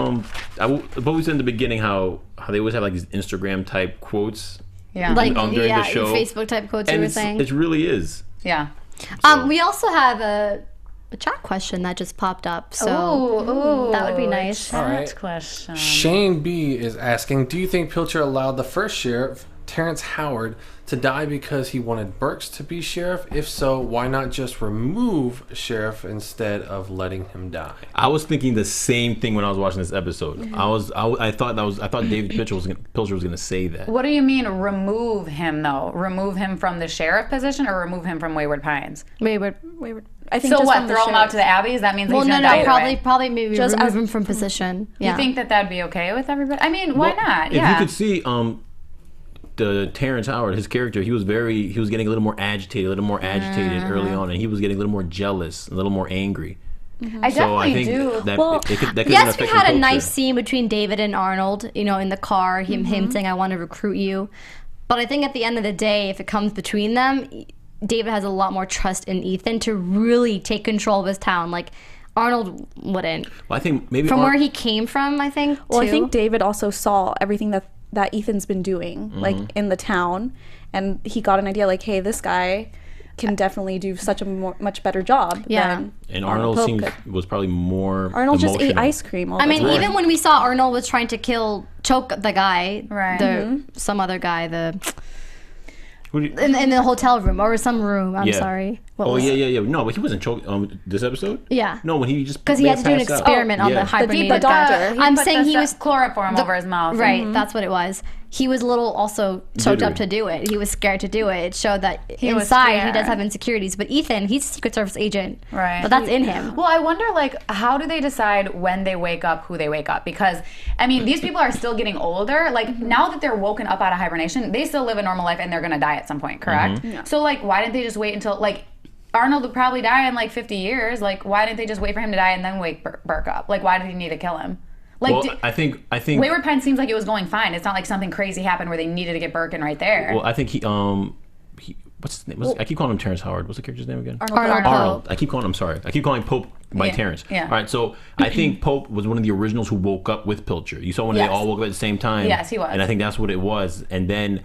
Speaker 4: I've always said in the beginning how they always have like these Instagram type quotes.
Speaker 3: Yeah.
Speaker 2: Like,
Speaker 4: during the show.
Speaker 2: Facebook type quotes you
Speaker 4: And
Speaker 2: were saying.
Speaker 4: it really is.
Speaker 3: Yeah.
Speaker 2: We also have a chat question that just popped up. So
Speaker 3: Ooh,
Speaker 2: that would be nice.
Speaker 3: Chat
Speaker 6: right.
Speaker 3: question.
Speaker 6: Shane B is asking, do you think Pilcher allowed the first sheriff, Terrence Howard, to die because he wanted Burks to be sheriff? If so, why not just remove sheriff instead of letting him die?
Speaker 4: I was thinking the same thing when I was watching this episode.
Speaker 2: Mm-hmm.
Speaker 4: I thought David Pilcher was gonna say that.
Speaker 3: What do you mean remove him though? Remove him from the sheriff position or remove him from Wayward Pines?
Speaker 2: Wayward.
Speaker 5: I think
Speaker 3: So
Speaker 5: just
Speaker 3: what?
Speaker 5: from the
Speaker 3: Throw him out
Speaker 5: sheriff.
Speaker 3: to the Abbeys? That means
Speaker 2: Well,
Speaker 3: he's
Speaker 2: no,
Speaker 3: gonna die either way.
Speaker 2: probably maybe
Speaker 5: Just
Speaker 2: remove
Speaker 5: as-
Speaker 2: him from position. Yeah.
Speaker 3: You think that that'd be okay with everybody? I mean, why not?
Speaker 4: If
Speaker 3: Yeah.
Speaker 4: you could see, the Terrence Howard, his character, he was getting a little more agitated early on, and he was getting a little more jealous, a little more angry.
Speaker 3: I
Speaker 4: So I
Speaker 3: definitely
Speaker 4: think
Speaker 3: do.
Speaker 4: that
Speaker 5: Well,
Speaker 4: that could
Speaker 2: Yes, we had a nice scene between David and Arnold, in the car, him saying, I want to recruit you. But I think at the end of the day, if it comes between them, David has a lot more trust in Ethan to really take control of his town. Like, Arnold wouldn't.
Speaker 4: Well, I think maybe
Speaker 2: From where he came from, I think,
Speaker 5: Well, I
Speaker 2: too.
Speaker 5: think David also saw everything that Ethan's been doing, like in the town, and he got an idea, like, hey, this guy can definitely do such a much better job.
Speaker 2: Yeah.
Speaker 5: Than
Speaker 4: and Arnold
Speaker 5: Pope
Speaker 4: seems
Speaker 5: could.
Speaker 4: was probably more.
Speaker 5: Arnold just ate
Speaker 4: emotional.
Speaker 5: ice cream. All
Speaker 2: I
Speaker 5: the
Speaker 2: mean,
Speaker 5: time.
Speaker 2: even when we saw Arnold was trying to choke the guy,
Speaker 3: Right.
Speaker 2: some other guy,
Speaker 4: Who do you-
Speaker 2: in the hotel room or some room. I'm
Speaker 4: Yeah.
Speaker 2: sorry. What
Speaker 4: Oh
Speaker 2: was
Speaker 4: yeah. No, but he wasn't choked. This episode.
Speaker 2: Yeah.
Speaker 4: No, when he just
Speaker 2: Because he had to do an
Speaker 4: passed out.
Speaker 2: experiment on
Speaker 4: Yeah.
Speaker 2: the hibernated
Speaker 5: the doctor.
Speaker 2: guy. I'm
Speaker 3: put
Speaker 2: saying
Speaker 3: the
Speaker 2: he was
Speaker 3: chloroform over his mouth.
Speaker 2: right. That's what it was. He was a little also choked up
Speaker 4: Jittery.
Speaker 2: to do it. He was scared to do it. It showed that
Speaker 3: was
Speaker 2: inside he
Speaker 3: scared.
Speaker 2: does have insecurities. But Ethan, he's a Secret Service agent.
Speaker 3: Right.
Speaker 2: But that's in him.
Speaker 3: Well, I wonder, like, how do they decide when they wake up, who they wake up? Because, I mean, these people are still getting older. Like, now that they're woken up out of hibernation, they still live a normal life and they're going to die at some point, correct? So, like, why didn't they just wait until, like, Arnold would probably die in, like, 50 years. Like, why didn't they just wait for him to die and then wake Burke up? Like, why did he need to kill him? Like,
Speaker 4: Well, I think.
Speaker 3: Wayward Pines seems like it was going fine. It's not like something crazy happened where they needed to get Burke in right there.
Speaker 4: Well, I think he what's his name? I keep calling him Terrence Howard. What's the character's name again?
Speaker 2: Arnold
Speaker 4: Arnold. I keep calling Pope by
Speaker 3: Yeah,
Speaker 4: Terrence.
Speaker 3: yeah.
Speaker 4: All right, so I think Pope was one of the originals who woke up with Pilcher. You saw when
Speaker 3: Yes.
Speaker 4: they all woke up at the same time.
Speaker 3: Yes, he was.
Speaker 4: And I think that's what it was. And then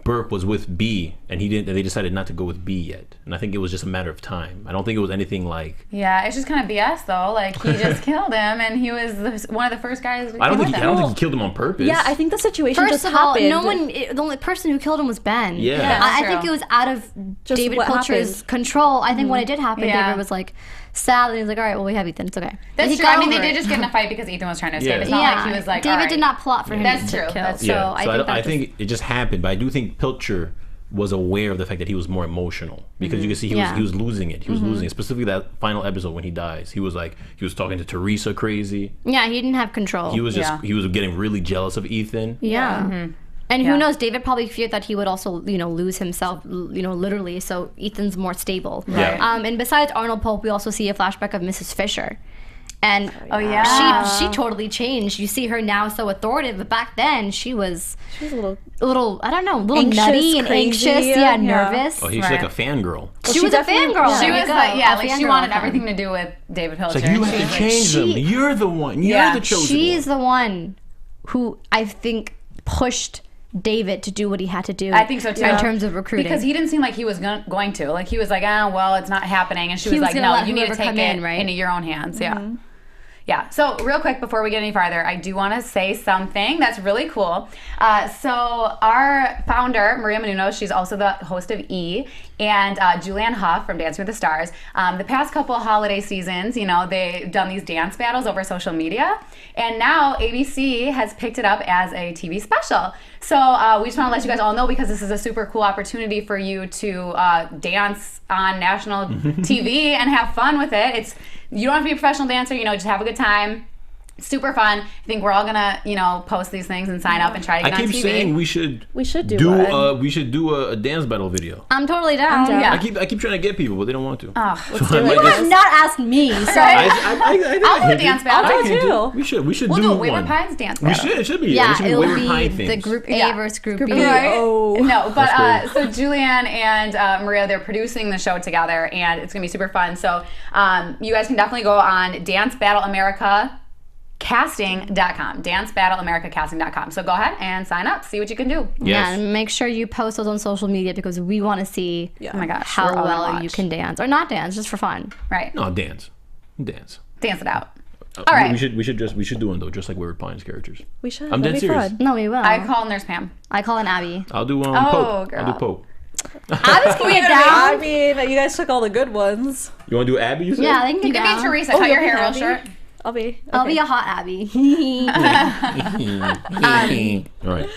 Speaker 4: Burke was with B, and they decided not to go with B yet. And I think it was just a matter of time. I don't think it was anything like.
Speaker 3: Yeah, it's just kind of BS though. Like, he just killed him, and he was one of the first guys.
Speaker 4: I don't think he killed him on purpose.
Speaker 5: yeah, I think the situation
Speaker 2: First
Speaker 5: just
Speaker 2: of all,
Speaker 5: happened.
Speaker 2: the only person who killed him was Ben.
Speaker 4: Yeah.
Speaker 3: Yeah,
Speaker 2: I
Speaker 3: that's
Speaker 2: think
Speaker 3: true.
Speaker 2: it was out of
Speaker 5: Just
Speaker 2: David
Speaker 5: what
Speaker 2: Pilcher's
Speaker 5: happened.
Speaker 2: control. I think when it did happen,
Speaker 3: Yeah.
Speaker 2: David was like sad, and he was like, all right, well, we have Ethan. It's okay. And
Speaker 3: That's
Speaker 2: he
Speaker 3: true.
Speaker 2: got
Speaker 3: I mean, they
Speaker 2: over
Speaker 3: did
Speaker 2: it.
Speaker 3: just get in a fight because Ethan was trying to escape.
Speaker 4: Yeah.
Speaker 3: It's not like he was like,
Speaker 2: David
Speaker 3: all right.
Speaker 2: did not plot for him
Speaker 3: That's
Speaker 2: to
Speaker 3: true.
Speaker 2: kill.
Speaker 3: That's
Speaker 2: So
Speaker 4: Yeah.
Speaker 2: I
Speaker 4: I think it just happened, but I do think Pilcher was aware of the fact that he was more emotional because you can see he was losing it. He was losing it. Specifically that final episode when he dies. He was talking to Teresa crazy.
Speaker 2: yeah, he didn't have control.
Speaker 4: He was
Speaker 3: Yeah.
Speaker 4: he was getting really jealous of Ethan.
Speaker 2: yeah. And who knows? David probably feared that he would also, lose himself, literally. So Ethan's more stable.
Speaker 4: Right.
Speaker 2: And besides Arnold Pope, we also see a flashback of Mrs. Fisher. And she totally changed. You see her now so authoritative, but back then she was
Speaker 5: a little
Speaker 2: anxious, nutty and
Speaker 5: crazy,
Speaker 2: anxious, nervous.
Speaker 4: Oh, he's like a fangirl.
Speaker 2: She was a fangirl.
Speaker 3: She was like she wanted everything to do with David Pilcher.
Speaker 4: It's like, you have to change them. You're the one. You're the chosen
Speaker 2: She's
Speaker 4: one.
Speaker 2: the one who I think pushed David to do what he had to do.
Speaker 3: I think so too.
Speaker 2: In terms of recruiting.
Speaker 3: Because he didn't seem like he was going to. Like he was like, well, it's not happening. And she was like,
Speaker 2: gonna
Speaker 3: no,
Speaker 2: let
Speaker 3: you need to
Speaker 2: whoever
Speaker 3: take
Speaker 2: come
Speaker 3: it
Speaker 2: in, right?
Speaker 3: into your own hands. Yeah. Yeah. So real quick before we get any farther, I do want to say something that's really cool. So our founder, Maria Menounos, she's also the host of E! And Julianne Hough from Dancing with the Stars. The past couple of holiday seasons, they've done these dance battles over social media. And now ABC has picked it up as a TV special. So we just want to let you guys all know, because this is a super cool opportunity for you to dance on national TV and have fun with it. You don't have to be a professional dancer, just have a good time. Super fun. I think we're all gonna, post these things and sign up and try to get on TV.
Speaker 4: I keep saying we should do a dance battle video.
Speaker 2: I'm totally down.
Speaker 3: Yeah.
Speaker 4: I keep trying to get people, but they don't want to.
Speaker 2: You have not asked me, so
Speaker 3: I'll do a dance battle.
Speaker 5: I'll do too.
Speaker 4: We should
Speaker 3: We'll
Speaker 4: do
Speaker 3: do a
Speaker 4: one.
Speaker 3: Wayward Pines dance battle.
Speaker 4: It should be.
Speaker 2: yeah,
Speaker 4: it should be
Speaker 2: it'll
Speaker 4: Wayward
Speaker 2: be
Speaker 4: Pine
Speaker 2: the
Speaker 4: things.
Speaker 2: group A versus group B.
Speaker 3: Right.
Speaker 5: Oh.
Speaker 3: No, but so Julianne and Maria, they're producing the show together, and it's gonna be super fun. So you guys can definitely go on dancebattleamericacasting.com, dancebattleamericacasting.com. So go ahead and sign up, see what you can do.
Speaker 4: Yes.
Speaker 2: Yeah, and make sure you post those on social media, because we want to see
Speaker 3: Oh my gosh,
Speaker 2: how
Speaker 3: we're all gonna
Speaker 2: well you
Speaker 3: watch.
Speaker 2: can dance or not dance, just for fun.
Speaker 3: Right.
Speaker 4: No, dance.
Speaker 3: Dance it out. All right.
Speaker 4: We should do one though, just like Wayward Pines characters.
Speaker 5: We should.
Speaker 4: I'm dead
Speaker 5: That'd be
Speaker 4: serious.
Speaker 5: fun.
Speaker 2: No, we will.
Speaker 3: I call Nurse Pam.
Speaker 2: I call an Abby.
Speaker 4: I'll do
Speaker 3: Oh,
Speaker 4: Pope.
Speaker 3: girl.
Speaker 4: I'll do Pope.
Speaker 2: Abby's gonna get
Speaker 5: I
Speaker 2: down.
Speaker 5: mean, you guys took all the good ones.
Speaker 4: You want to do Abby? You said?
Speaker 2: Yeah, they can
Speaker 3: You
Speaker 2: get
Speaker 3: can
Speaker 2: down.
Speaker 3: be Teresa. Cut
Speaker 5: you'll
Speaker 3: your
Speaker 5: be
Speaker 3: hair real
Speaker 5: Abby?
Speaker 3: short.
Speaker 5: I'll be.
Speaker 2: I'll be a hot Abby.
Speaker 4: All right.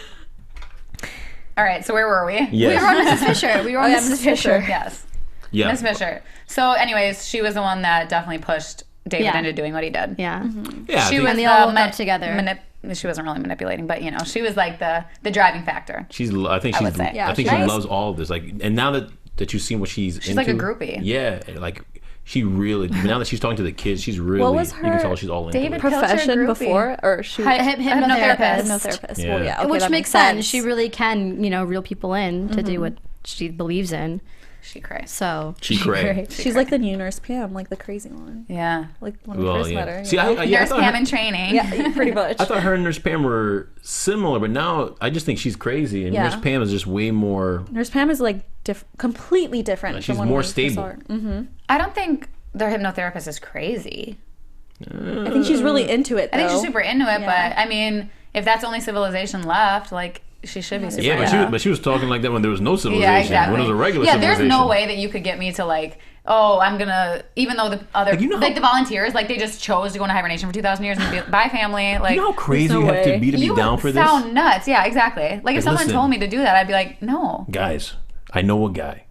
Speaker 3: All right. So where were we?
Speaker 2: We
Speaker 4: Yes.
Speaker 2: were on Mrs. Fisher. We were on Mrs. Fisher.
Speaker 3: Yes.
Speaker 4: Yeah.
Speaker 3: Miss Fisher. So, anyways, she was the one that definitely pushed David
Speaker 2: Yeah.
Speaker 3: into doing what he did.
Speaker 2: Yeah.
Speaker 4: Yeah. I
Speaker 3: She
Speaker 4: think
Speaker 3: was
Speaker 2: And they all
Speaker 3: the
Speaker 2: woke up together.
Speaker 3: She wasn't really manipulating, but she was like the driving factor.
Speaker 4: I think
Speaker 3: would say.
Speaker 5: Yeah,
Speaker 4: she
Speaker 5: she's-
Speaker 4: loves all of this. Like, and now that you've seen what she's into,
Speaker 3: like a groupie.
Speaker 4: Yeah, like she really. Now that she's talking to the kids, she's really.
Speaker 5: was
Speaker 4: you can
Speaker 5: her
Speaker 4: tell she's all into
Speaker 3: David
Speaker 4: it.
Speaker 3: Pilcher
Speaker 5: Profession
Speaker 3: groupie.
Speaker 5: before, or she
Speaker 2: Hypnotherapist.
Speaker 5: hypnotherapist.
Speaker 4: Yeah.
Speaker 5: Well, yeah, okay,
Speaker 2: Which
Speaker 5: that
Speaker 2: makes sense. She really can, reel people in to do what she believes in.
Speaker 3: She crazy.
Speaker 2: So
Speaker 4: She cray.
Speaker 5: She's like the new Nurse Pam, like the crazy one,
Speaker 3: Yeah.
Speaker 5: like when we
Speaker 4: Well,
Speaker 5: first
Speaker 4: yeah.
Speaker 5: met her.
Speaker 4: See,
Speaker 5: you know?
Speaker 4: I
Speaker 3: Nurse
Speaker 4: thought
Speaker 3: Pam
Speaker 4: her,
Speaker 3: in training.
Speaker 5: Yeah, pretty much.
Speaker 4: I thought her and Nurse Pam were similar, but now I just think she's crazy, and
Speaker 5: Yeah.
Speaker 4: Nurse Pam is just way more.
Speaker 5: Nurse Pam is like completely different.
Speaker 4: She's
Speaker 5: from when
Speaker 4: more
Speaker 5: we first
Speaker 4: stable.
Speaker 5: saw her. Mm-hmm.
Speaker 3: I don't think their hypnotherapist is crazy.
Speaker 5: I think she's really into it. Though.
Speaker 3: I think she's super into it,
Speaker 5: Yeah.
Speaker 3: but I mean, if that's only civilization left, like she should be super.
Speaker 4: Yeah,
Speaker 3: into it.
Speaker 4: but she was talking like that when there was no civilization.
Speaker 3: Yeah, exactly.
Speaker 4: When it was a regular
Speaker 3: yeah,
Speaker 4: civilization.
Speaker 3: there's no way that you could get me to like, oh, I'm gonna, even though the other,
Speaker 4: Like, you know
Speaker 3: like
Speaker 4: how-
Speaker 3: the volunteers, like they just chose to go into hibernation for 2,000 years and be, bye family. Like,
Speaker 4: You know how crazy
Speaker 5: no
Speaker 4: you have to
Speaker 5: way.
Speaker 4: be
Speaker 3: you
Speaker 4: down
Speaker 3: would
Speaker 4: for this?
Speaker 3: sound nuts. Yeah, exactly. Like if someone
Speaker 4: listen.
Speaker 3: told me to do that, I'd be like, no.
Speaker 4: Guys, I know a guy.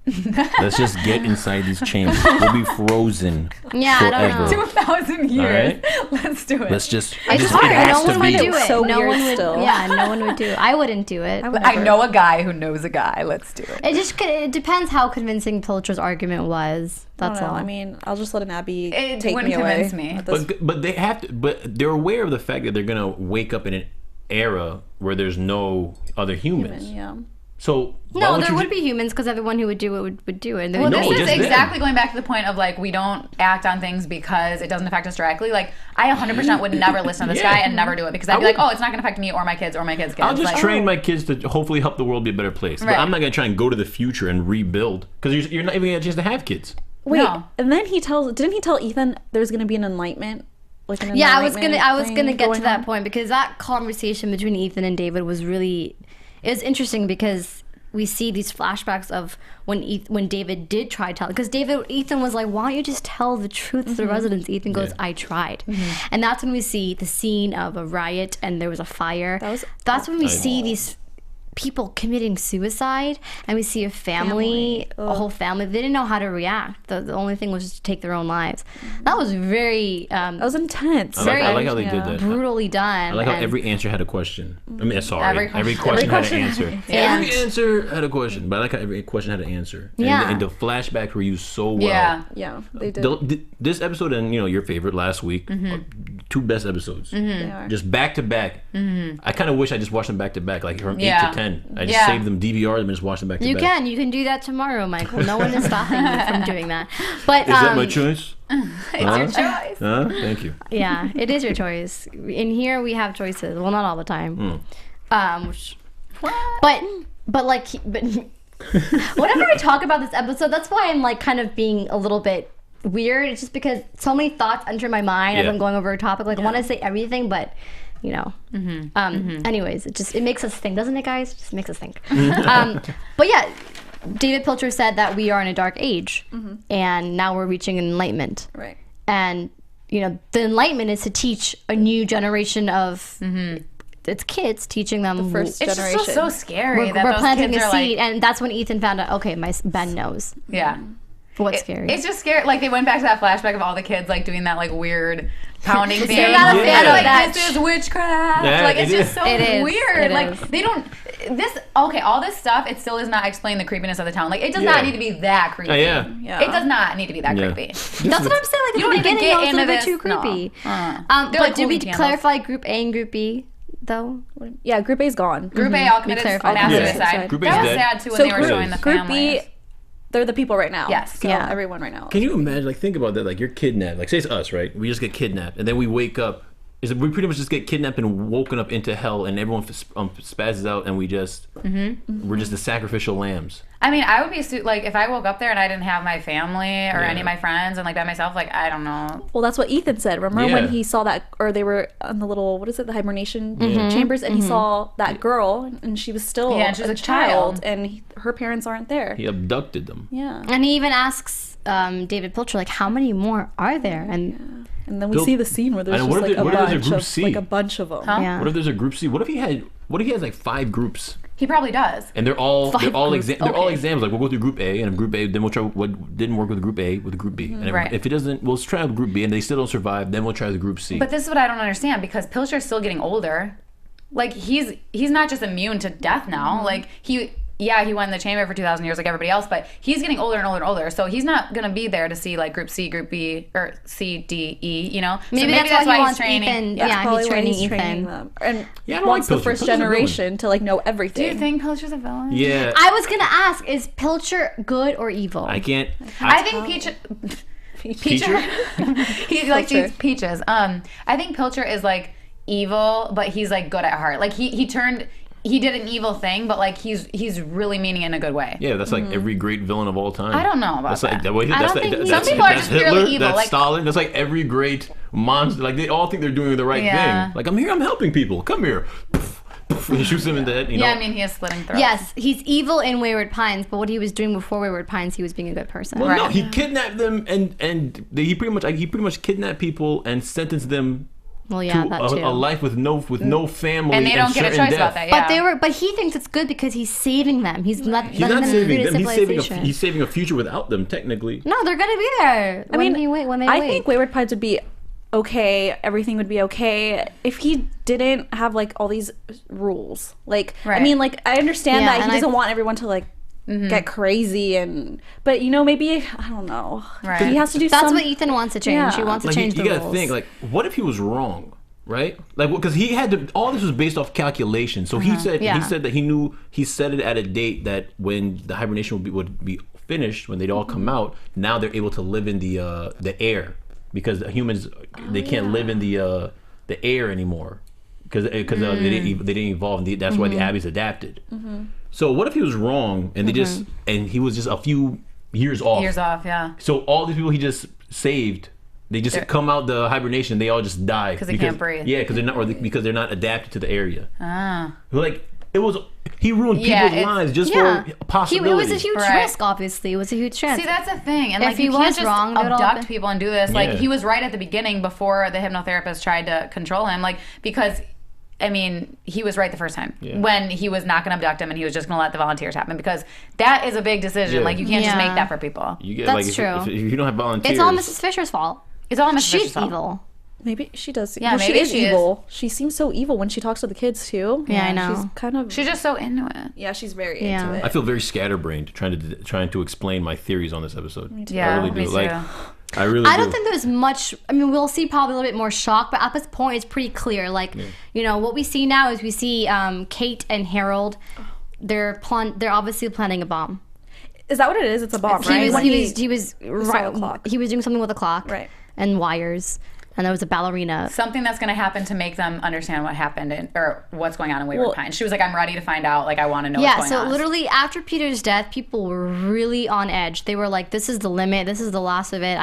Speaker 4: Let's just get inside these chambers. We'll be frozen
Speaker 2: Yeah, I don't
Speaker 4: forever.
Speaker 2: know.
Speaker 3: 2,000 years.
Speaker 4: right.
Speaker 3: Let's do it.
Speaker 4: Let's just.
Speaker 2: It's
Speaker 4: just
Speaker 2: hard.
Speaker 4: it has
Speaker 2: No
Speaker 4: to
Speaker 2: one
Speaker 4: be.
Speaker 2: would do it.
Speaker 5: So
Speaker 2: no
Speaker 5: weird
Speaker 2: one would.
Speaker 5: still.
Speaker 2: Yeah, no one would do it. I wouldn't do it.
Speaker 3: I know a guy who knows a guy. Let's do it.
Speaker 2: It depends how convincing Pilcher's argument was.
Speaker 5: I
Speaker 2: That's
Speaker 5: don't know.
Speaker 2: all.
Speaker 5: I mean, I'll just let an Abby
Speaker 3: It
Speaker 5: take
Speaker 3: wouldn't
Speaker 5: me away.
Speaker 3: convince me.
Speaker 5: at this-
Speaker 4: But they have to. But they're aware of the fact that they're gonna wake up in an era where there's no other humans.
Speaker 5: yeah.
Speaker 4: So why
Speaker 2: no,
Speaker 4: don't
Speaker 2: there
Speaker 4: you
Speaker 2: would be humans, because everyone who would do it would do it. And
Speaker 3: Well,
Speaker 4: No,
Speaker 3: this is
Speaker 4: just them.
Speaker 3: exactly going back to the point of like we don't act on things because it doesn't affect us directly. Like I 100% would never listen to this
Speaker 4: Yeah.
Speaker 3: guy and never do it because I'd be like, oh, it's not going to affect me or my kids or my kids' kids.
Speaker 4: I'll just
Speaker 3: like,
Speaker 4: train my kids to hopefully help the world be a better place. But
Speaker 3: Right.
Speaker 4: I'm not gonna try and go to the future and rebuild because you're not even gonna just have kids.
Speaker 5: Wait,
Speaker 3: No.
Speaker 5: and then didn't he tell Ethan there's going to be an enlightenment? Like an
Speaker 2: Yeah, I was
Speaker 5: enlightenment
Speaker 2: gonna
Speaker 5: thing
Speaker 2: get to
Speaker 5: going
Speaker 2: that
Speaker 5: on?
Speaker 2: point, because that conversation between Ethan and David was really, it was interesting because we see these flashbacks of when David did try to tell, because Ethan was like, why don't you just tell the truth to the residents? Ethan goes, I tried. And that's when we see the scene of a riot and there was a fire. That's when we see these people committing suicide, and we see a family, a whole family. They didn't know how to react. The only thing was just to take their own lives. That was very
Speaker 5: That was intense.
Speaker 4: I like how they did that.
Speaker 2: brutally done.
Speaker 4: I like how every answer had a question. I mean, sorry, every question had an answer. Every answer had a question, but I like how every question had an answer.
Speaker 2: Yeah.
Speaker 4: And the flashbacks were used so well.
Speaker 5: Yeah, they did.
Speaker 4: This episode and your favorite last week, two best episodes,
Speaker 5: They are.
Speaker 4: just back to back. I kind of wish I just watched them back to back, like from 8 to 10. I just saved them, DVR them, and just watch them back to back.
Speaker 2: You can do that tomorrow, Michael. No one is stopping you from doing that. But
Speaker 4: Is that my choice?
Speaker 3: It's your choice.
Speaker 4: Thank you.
Speaker 2: Yeah, it is your choice. In here we have choices. Well, not all the time. But whenever I talk about this episode, that's why I'm like kind of being a little bit weird. It's just because so many thoughts enter my mind as I'm going over a topic. Like I want to say everything, but anyways, it makes us think, doesn't it, guys? It just makes us think. But yeah, David Pilcher said that we are in a dark age, and now we're reaching enlightenment.
Speaker 5: Right.
Speaker 2: And the enlightenment is to teach a new generation of it's kids, teaching them
Speaker 5: The first
Speaker 3: It's
Speaker 5: generation.
Speaker 3: just so scary that
Speaker 2: we're
Speaker 3: those
Speaker 2: planting
Speaker 3: kids
Speaker 2: a
Speaker 3: are
Speaker 2: seed,
Speaker 3: like,
Speaker 2: and that's when Ethan found out. Okay, Ben knows.
Speaker 3: yeah.
Speaker 2: What's scary?
Speaker 3: It's just scary. Like they went back to that flashback of all the kids like doing that like weird pounding thing.
Speaker 2: You're not a fan of that.
Speaker 3: This is witchcraft.
Speaker 4: Yeah,
Speaker 3: like it's
Speaker 4: it
Speaker 3: just
Speaker 4: is.
Speaker 3: so
Speaker 2: It is.
Speaker 3: weird.
Speaker 2: It
Speaker 3: like
Speaker 2: is.
Speaker 3: they don't. All this stuff. It still does not explain the creepiness of the town. Like it does not need to be that creepy.
Speaker 4: Yeah.
Speaker 3: It does not need to be that creepy.
Speaker 2: That's what I'm saying. Like
Speaker 3: You
Speaker 2: in the
Speaker 3: don't even
Speaker 2: beginning,
Speaker 3: get
Speaker 2: it was a
Speaker 3: into
Speaker 2: little bit
Speaker 3: this.
Speaker 2: too creepy.
Speaker 3: No.
Speaker 2: But
Speaker 3: like
Speaker 2: did we
Speaker 3: holy candles.
Speaker 2: clarify Group A and Group B though?
Speaker 5: Yeah, Group A's gone.
Speaker 3: Group A all committed
Speaker 2: clarified
Speaker 3: mass
Speaker 2: that.
Speaker 3: suicide.
Speaker 4: Group A's
Speaker 3: That was
Speaker 4: dead.
Speaker 3: sad too when
Speaker 5: So
Speaker 3: they were
Speaker 4: Group-
Speaker 3: showing the
Speaker 5: Group
Speaker 3: families.
Speaker 5: B, they're the people right now.
Speaker 3: Yes.
Speaker 5: So
Speaker 2: Yeah.
Speaker 5: everyone right now.
Speaker 4: Can you imagine? Like, think about that. Like, you're kidnapped. Like, say it's us, right? We just get kidnapped, and then we wake up. We pretty much just get kidnapped and woken up into hell, and everyone spazzes out, and we're just the sacrificial lambs.
Speaker 3: I mean, I would be like if I woke up there and I didn't have my family or any of my friends and like by myself, like I don't know.
Speaker 5: Well, that's what Ethan said. Remember
Speaker 4: Yeah.
Speaker 5: when he saw that, or they were on the little, what is it, the hibernation chambers, and he saw that girl, and she was still
Speaker 3: and she was
Speaker 5: a
Speaker 3: a
Speaker 5: child,
Speaker 3: child.
Speaker 5: and her parents aren't there.
Speaker 4: He abducted them.
Speaker 5: Yeah.
Speaker 2: And he even asks David Pilcher, like, how many more are there? And
Speaker 5: And then we see the scene where there's
Speaker 4: And
Speaker 5: just
Speaker 4: what if
Speaker 5: like a
Speaker 4: what if there's a
Speaker 5: bunch
Speaker 4: group
Speaker 5: of
Speaker 4: C?
Speaker 5: like a bunch of them.
Speaker 2: yeah.
Speaker 4: What if there's a group C? What if he has like 5 groups?
Speaker 3: He probably does.
Speaker 4: And they're all
Speaker 2: groups.
Speaker 4: exams. Like, we'll go through Group A, and if Group A, then we'll try what didn't work with Group A with Group B. And
Speaker 3: Right.
Speaker 4: if it doesn't, we'll try with Group B, and they still don't survive. Then we'll try the Group C.
Speaker 3: But this is what I don't understand because Pilcher's still getting older. Like he's not just immune to death now. Like he went in the chamber for 2,000 years like everybody else, but he's getting older and older and older. So he's not gonna be there to see like Group C, Group B, or C, D, E. You know,
Speaker 2: maybe,
Speaker 3: so
Speaker 2: that's why he wants
Speaker 3: training.
Speaker 2: Ethan.
Speaker 5: That's
Speaker 2: Yeah,
Speaker 5: probably
Speaker 2: he's
Speaker 5: why
Speaker 2: training
Speaker 5: he's training
Speaker 2: Ethan.
Speaker 5: them, and
Speaker 4: Yeah, I don't
Speaker 5: wants
Speaker 4: like
Speaker 5: the
Speaker 4: Pilcher.
Speaker 5: first
Speaker 4: Pilcher's a villain.
Speaker 5: generation to like know everything.
Speaker 3: Do you think Pilcher's a villain?
Speaker 4: Yeah.
Speaker 2: I was gonna ask, is Pilcher good or evil?
Speaker 4: I can't.
Speaker 3: I think Pilcher. He like
Speaker 5: Pilcher.
Speaker 3: eats peaches. I think Pilcher is like evil, but he's like good at heart. Like he did an evil thing, but like he's really meaning it in a good way.
Speaker 4: Yeah, that's like every great villain of all time.
Speaker 3: I don't know about
Speaker 4: That's like
Speaker 3: that.
Speaker 4: that way.
Speaker 2: I
Speaker 4: That's
Speaker 2: don't
Speaker 4: like,
Speaker 2: think
Speaker 4: that's,
Speaker 2: some
Speaker 4: that's,
Speaker 3: people are
Speaker 4: that's
Speaker 3: just
Speaker 4: Hitler.
Speaker 3: purely evil,
Speaker 4: That's
Speaker 3: like-
Speaker 4: Stalin. That's like every great monster. Like they all think they're doing the right
Speaker 3: Yeah.
Speaker 4: thing. Like I'm here. I'm helping people. Come here. And he shoots them in the head. You know.
Speaker 3: Yeah, I mean he is splitting throats.
Speaker 2: Yes, he's evil in Wayward Pines, but what he was doing before Wayward Pines, he was being a good person.
Speaker 4: Well,
Speaker 3: Right.
Speaker 4: no, he kidnapped them he pretty much kidnapped people and sentenced them
Speaker 2: Well, yeah,
Speaker 4: to
Speaker 2: that too.
Speaker 4: a life with no family
Speaker 3: And they don't get a
Speaker 4: certain
Speaker 3: choice
Speaker 4: death.
Speaker 3: about that. Yeah.
Speaker 2: But he thinks it's good because he's saving them. He's not.
Speaker 4: He's not
Speaker 2: letting
Speaker 4: saving
Speaker 2: lead a
Speaker 4: them.
Speaker 2: civilization.
Speaker 4: He's saving a future without them. Technically.
Speaker 2: No, they're gonna be there.
Speaker 5: I mean,
Speaker 2: when they
Speaker 5: I
Speaker 2: wake.
Speaker 5: think Wayward Pines would be okay. Everything would be okay if he didn't have like all these rules. Like, I
Speaker 3: Right.
Speaker 5: mean, like I understand
Speaker 2: Yeah,
Speaker 5: that he
Speaker 2: and
Speaker 5: doesn't want everyone to like get crazy but maybe I don't know.
Speaker 3: Right.
Speaker 5: He has to do.
Speaker 2: That's
Speaker 5: some,
Speaker 2: what Ethan wants to change.
Speaker 5: Yeah.
Speaker 2: He wants to
Speaker 4: Like
Speaker 2: change
Speaker 4: you
Speaker 2: the
Speaker 4: gotta
Speaker 2: rules.
Speaker 4: think like, what if he was wrong? Right, like because he had to. All this was based off calculation. So he said
Speaker 2: Yeah.
Speaker 4: he said that he set it at a date that when the hibernation would be finished, when they'd all come out. Now they're able to live in the air because the humans they can't live in the air anymore because they didn't evolve. And that's why the Abbeys adapted. So what if he was wrong and he was just a few years off?
Speaker 3: Years off, yeah.
Speaker 4: So all these people he just saved. They just come out the hibernation. They all just die
Speaker 3: Because they can't breathe.
Speaker 4: Yeah, because they're not, because they're not adapted to the area.
Speaker 3: Ah.
Speaker 4: Like it was, he ruined
Speaker 3: Yeah,
Speaker 4: people's lives just
Speaker 2: Yeah,
Speaker 4: for a possibility.
Speaker 2: it was a huge
Speaker 3: Right.
Speaker 2: risk. Obviously, it was a huge chance.
Speaker 3: See, that's the thing. And
Speaker 2: If
Speaker 3: like
Speaker 2: he
Speaker 3: you
Speaker 2: was
Speaker 3: can't just
Speaker 2: wrong, it would all
Speaker 3: abduct
Speaker 2: be-
Speaker 3: people and do this. Like
Speaker 4: Yeah.
Speaker 3: he was right at the beginning before the hypnotherapist tried to control him. Like because I mean, he was right the first time when he was not going to abduct him and he was just going to let the volunteers happen, because that is a big decision.
Speaker 4: Yeah.
Speaker 3: Like, you can't just
Speaker 2: Yeah.
Speaker 3: make that for people.
Speaker 4: You get,
Speaker 2: That's
Speaker 4: like,
Speaker 2: true.
Speaker 4: If you don't have volunteers,
Speaker 2: It's all Mrs. Fisher's fault.
Speaker 3: It's all Miss
Speaker 2: She's
Speaker 3: Fisher's fault.
Speaker 2: evil.
Speaker 5: Maybe she does.
Speaker 3: Yeah,
Speaker 5: well,
Speaker 3: maybe
Speaker 5: she is
Speaker 3: she is.
Speaker 5: evil. She seems so evil when she talks to the kids too.
Speaker 2: Yeah, I know.
Speaker 5: She's kind of.
Speaker 3: She's just so into it.
Speaker 5: Yeah, she's very
Speaker 2: Yeah.
Speaker 5: into
Speaker 4: I
Speaker 5: it.
Speaker 4: feel very scatterbrained trying to explain my theories on this episode.
Speaker 3: Yeah,
Speaker 4: I really do.
Speaker 3: me too.
Speaker 4: Like, I really.
Speaker 2: I don't think there's much. I mean, we'll see probably a little bit more shock, but at this point, it's pretty clear. Like, you know, what we see now is we see Kate and Harold. They're obviously planning a bomb.
Speaker 5: Is that what it is? It's a bomb,
Speaker 2: He
Speaker 5: right?
Speaker 2: was
Speaker 5: When
Speaker 2: he was
Speaker 5: saw a clock.
Speaker 2: he was doing something with a clock,
Speaker 5: Right.
Speaker 2: and wires, and there was a ballerina.
Speaker 3: Something that's going to happen to make them understand what happened or what's going on in Wayward Pines. She was like, I'm ready to find out. Like, I want to know what's
Speaker 2: Yeah,
Speaker 3: going
Speaker 2: so
Speaker 3: on.
Speaker 2: literally after Peter's death, people were really on edge. They were like, "This is the limit. This is the last of it."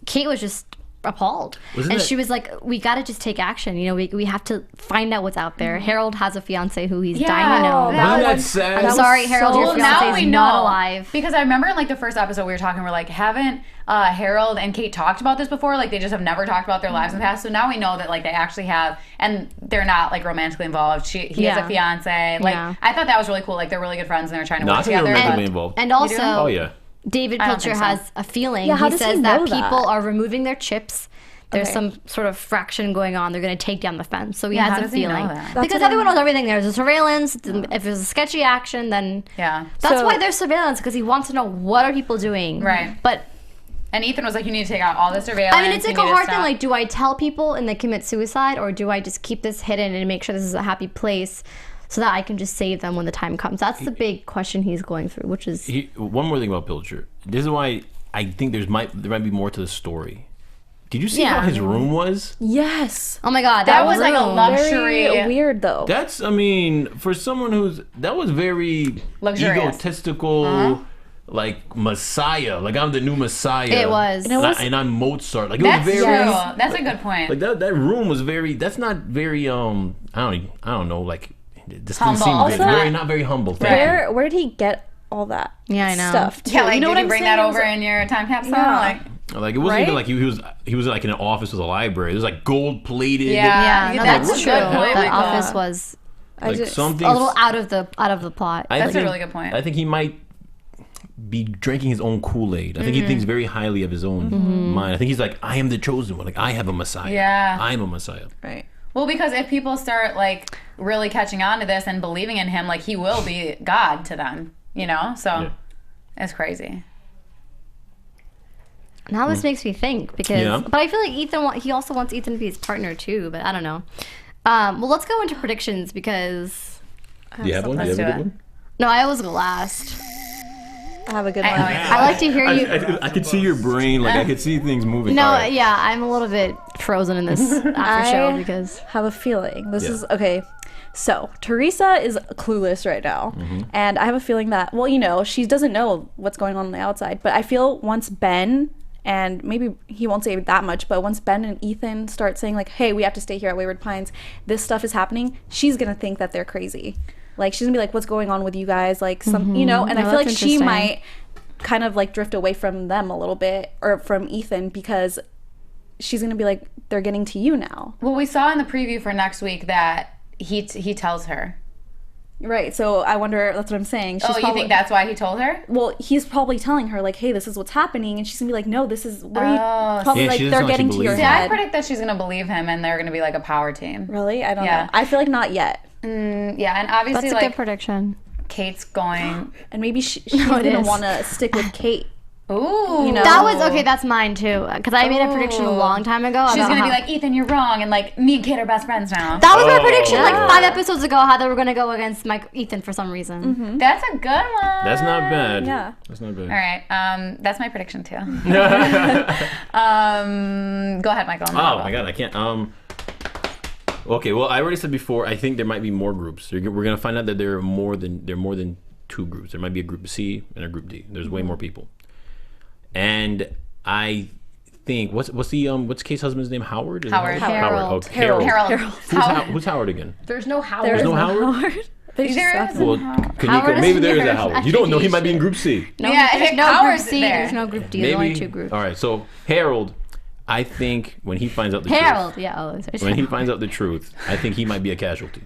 Speaker 2: Kate was just appalled,
Speaker 4: Wasn't
Speaker 2: and
Speaker 4: that-
Speaker 2: she was like, "We got to just take action. You know, we have to find out what's out there." Harold has a fiance who he's dying to know.
Speaker 4: Wasn't that sad?
Speaker 2: I'm sorry, Harold, your
Speaker 3: Well, now
Speaker 2: fiance
Speaker 3: we
Speaker 2: is
Speaker 3: know.
Speaker 2: not alive.
Speaker 3: Because I remember in like the first episode we were talking, we're like, haven't Harold and Kate talked about this before? Like, they just have never talked about their lives in the past. So now we know that like they actually have, and they're not like romantically involved. He has
Speaker 2: Yeah.
Speaker 3: a fiance. Like,
Speaker 2: Yeah.
Speaker 3: I thought that was really cool. Like, they're really good friends and they're trying to
Speaker 4: No, I
Speaker 3: work
Speaker 4: think they're
Speaker 3: together.
Speaker 4: romantically
Speaker 3: but-
Speaker 4: involved.
Speaker 2: And also,
Speaker 4: Oh yeah.
Speaker 2: David
Speaker 3: I don't
Speaker 2: Pilcher
Speaker 3: think so.
Speaker 2: has a feeling.
Speaker 5: Yeah, how
Speaker 2: he
Speaker 5: does he
Speaker 2: says that
Speaker 5: know
Speaker 2: people
Speaker 5: that?
Speaker 2: are removing their chips. There's
Speaker 5: Okay.
Speaker 2: some sort of fraction going on. They're going to take down the fence. So he
Speaker 3: Yeah, how
Speaker 2: has a
Speaker 3: does he know
Speaker 2: feeling.
Speaker 3: that?
Speaker 5: That's
Speaker 2: Because
Speaker 5: what
Speaker 2: everyone
Speaker 5: I'm-
Speaker 2: knows everything. There's a surveillance. If there's a sketchy action, then
Speaker 3: Yeah.
Speaker 2: that's
Speaker 5: So-
Speaker 2: why there's surveillance, because he wants to know what are people doing.
Speaker 3: Right.
Speaker 2: But
Speaker 3: And Ethan was like, you need to take out all the surveillance.
Speaker 2: I mean, it's
Speaker 3: you
Speaker 2: like a
Speaker 3: need to
Speaker 2: hard thing.
Speaker 3: stop-
Speaker 2: Like, do I tell people and they commit suicide, or do I just keep this hidden and make sure this is a happy place so that I can just save them when the time comes? That's the big question he's going through, which is
Speaker 4: One more thing about Pilcher. This is why I think there might be more to the story. Did you see
Speaker 2: Yeah.
Speaker 4: how his room was?
Speaker 5: Yes.
Speaker 2: oh my god,
Speaker 3: That was like a
Speaker 2: room.
Speaker 3: luxury.
Speaker 5: Very weird though.
Speaker 4: That's, I mean, for someone that was very
Speaker 3: Luxurious.
Speaker 4: egotistical, like Messiah. Like, I'm the new Messiah.
Speaker 2: It was.
Speaker 5: And it was-
Speaker 4: And I'm Mozart. Like, it
Speaker 3: That's
Speaker 4: was
Speaker 3: true.
Speaker 4: very.
Speaker 3: That's a good point.
Speaker 4: Like that room was very. That's not very. I don't know. Like, this didn't
Speaker 3: Humble.
Speaker 4: seem
Speaker 3: Also-
Speaker 4: very not very humble. Thank you.
Speaker 5: Where did he get all that?
Speaker 2: Yeah, I know.
Speaker 5: Stuff. Too?
Speaker 3: yeah, like,
Speaker 5: you know
Speaker 3: did
Speaker 5: what
Speaker 3: you
Speaker 5: I'm
Speaker 3: bring
Speaker 5: saying?
Speaker 3: that
Speaker 5: It was
Speaker 3: over
Speaker 5: like-
Speaker 3: in your time capsule?
Speaker 5: Yeah.
Speaker 4: Like, it wasn't even
Speaker 5: Right?
Speaker 4: like he was like in an office with a library. It was like gold plated.
Speaker 2: Yeah, no,
Speaker 3: that's
Speaker 2: that's
Speaker 3: a
Speaker 2: true.
Speaker 3: good point.
Speaker 2: The
Speaker 3: Like,
Speaker 2: office was
Speaker 4: Like
Speaker 5: just-
Speaker 4: something.
Speaker 2: a little out of the plot.
Speaker 3: That's a really good point.
Speaker 4: I think he might be drinking his own Kool-Aid. I think he thinks very highly of his own mind. I think he's like, I am the chosen one. Like, I have a Messiah.
Speaker 3: Yeah.
Speaker 4: I'm a Messiah.
Speaker 5: Right.
Speaker 3: Well, because if people start like really catching on to this and believing in him, like he will be God to them, you know? So
Speaker 4: Yeah.
Speaker 3: it's crazy.
Speaker 2: Now this makes me think because,
Speaker 4: Yeah.
Speaker 2: but I feel like he also wants Ethan to be his partner too. But I don't know. Well, let's go into predictions because
Speaker 4: Do you have one? Do you
Speaker 3: Let's
Speaker 4: have a
Speaker 3: do
Speaker 4: good
Speaker 3: it.
Speaker 4: one?
Speaker 2: no, I always go last.
Speaker 5: I have a good
Speaker 3: I
Speaker 5: one.
Speaker 3: know.
Speaker 2: I like to hear you.
Speaker 4: I could see your brain. Like, I could see things moving.
Speaker 2: No,
Speaker 4: All right.
Speaker 2: yeah, I'm a little bit frozen in this after show because
Speaker 5: have a feeling this
Speaker 4: Yeah.
Speaker 5: is okay. So Teresa is clueless right now, and I have a feeling that she doesn't know what's going on the outside. But I feel once Ben, and maybe he won't say that much, but once Ben and Ethan start saying like, "Hey, we have to stay here at Wayward Pines. This stuff is happening," she's gonna think that they're crazy. Like, she's gonna be like, "What's going on with you guys?" Like some, and
Speaker 2: No,
Speaker 5: I feel like
Speaker 2: that's
Speaker 5: she
Speaker 2: interesting.
Speaker 5: might kind of like drift away from them a little bit, or from Ethan, because she's gonna be like, "They're getting to you now."
Speaker 3: Well, we saw in the preview for next week that he tells her.
Speaker 5: Right, so I wonder, that's what I'm saying. She's
Speaker 3: Oh, you think that's why he told her?
Speaker 5: Well, he's probably telling her, like, hey, this is what's happening, and she's gonna be like, no, this is, what are
Speaker 3: Oh,
Speaker 5: you, probably
Speaker 4: Yeah,
Speaker 5: like,
Speaker 4: she doesn't
Speaker 5: they're
Speaker 4: want
Speaker 5: getting
Speaker 4: to
Speaker 5: to your
Speaker 4: believe
Speaker 3: See, I
Speaker 5: head.
Speaker 3: predict that she's gonna believe him, and they're gonna be like a power team.
Speaker 5: Really? I don't
Speaker 3: Yeah.
Speaker 5: know. I feel like not yet.
Speaker 3: Yeah, and obviously
Speaker 2: that's a
Speaker 3: like
Speaker 2: good prediction.
Speaker 3: Kate's going.
Speaker 5: And maybe she's
Speaker 2: No, it
Speaker 5: gonna
Speaker 2: is.
Speaker 5: want to stick with Kate.
Speaker 3: Ooh,
Speaker 5: You know?
Speaker 2: That was okay. That's mine too. Because I made a prediction a long time ago.
Speaker 3: She's
Speaker 2: about
Speaker 3: gonna be
Speaker 2: how-
Speaker 3: like, Ethan, you're wrong, and like me and Kate are best friends now.
Speaker 2: That was my
Speaker 4: Oh.
Speaker 2: prediction like
Speaker 5: Yeah.
Speaker 2: 5 episodes ago. How they were gonna go against Ethan for some reason.
Speaker 3: That's a good one.
Speaker 4: That's not bad.
Speaker 5: Yeah.
Speaker 4: That's not bad.
Speaker 3: All right, that's my prediction too. Go ahead, Michael.
Speaker 4: Oh my god, I can't. Okay, well, I already said before. I think there might be more groups. We're gonna find out that there are more than 2 groups. There might be a group C and a group D. There's way more people. And I think what's Kate's husband's name? Howard. Is it
Speaker 3: Howard.
Speaker 2: Harold.
Speaker 4: Oh, Harold.
Speaker 3: Harold.
Speaker 4: Who's Howard again?
Speaker 2: There's no Howard.
Speaker 5: There's
Speaker 4: no Howard?
Speaker 5: They just
Speaker 3: There
Speaker 5: got
Speaker 3: is.
Speaker 5: them.
Speaker 4: Well,
Speaker 2: Howard
Speaker 4: Kanika,
Speaker 2: is
Speaker 4: maybe there is
Speaker 2: here.
Speaker 4: a Howard. You don't know. He might be in group C.
Speaker 2: No,
Speaker 3: Yeah,
Speaker 2: there's no
Speaker 3: Howard's
Speaker 2: group C.
Speaker 3: there.
Speaker 2: There's no group D. There's only 2 groups.
Speaker 4: All right. So Harold, I think when he finds out the
Speaker 2: Harold,
Speaker 4: truth,
Speaker 2: yeah. Oh, sorry.
Speaker 4: when he finds out the truth, I think he might be a casualty.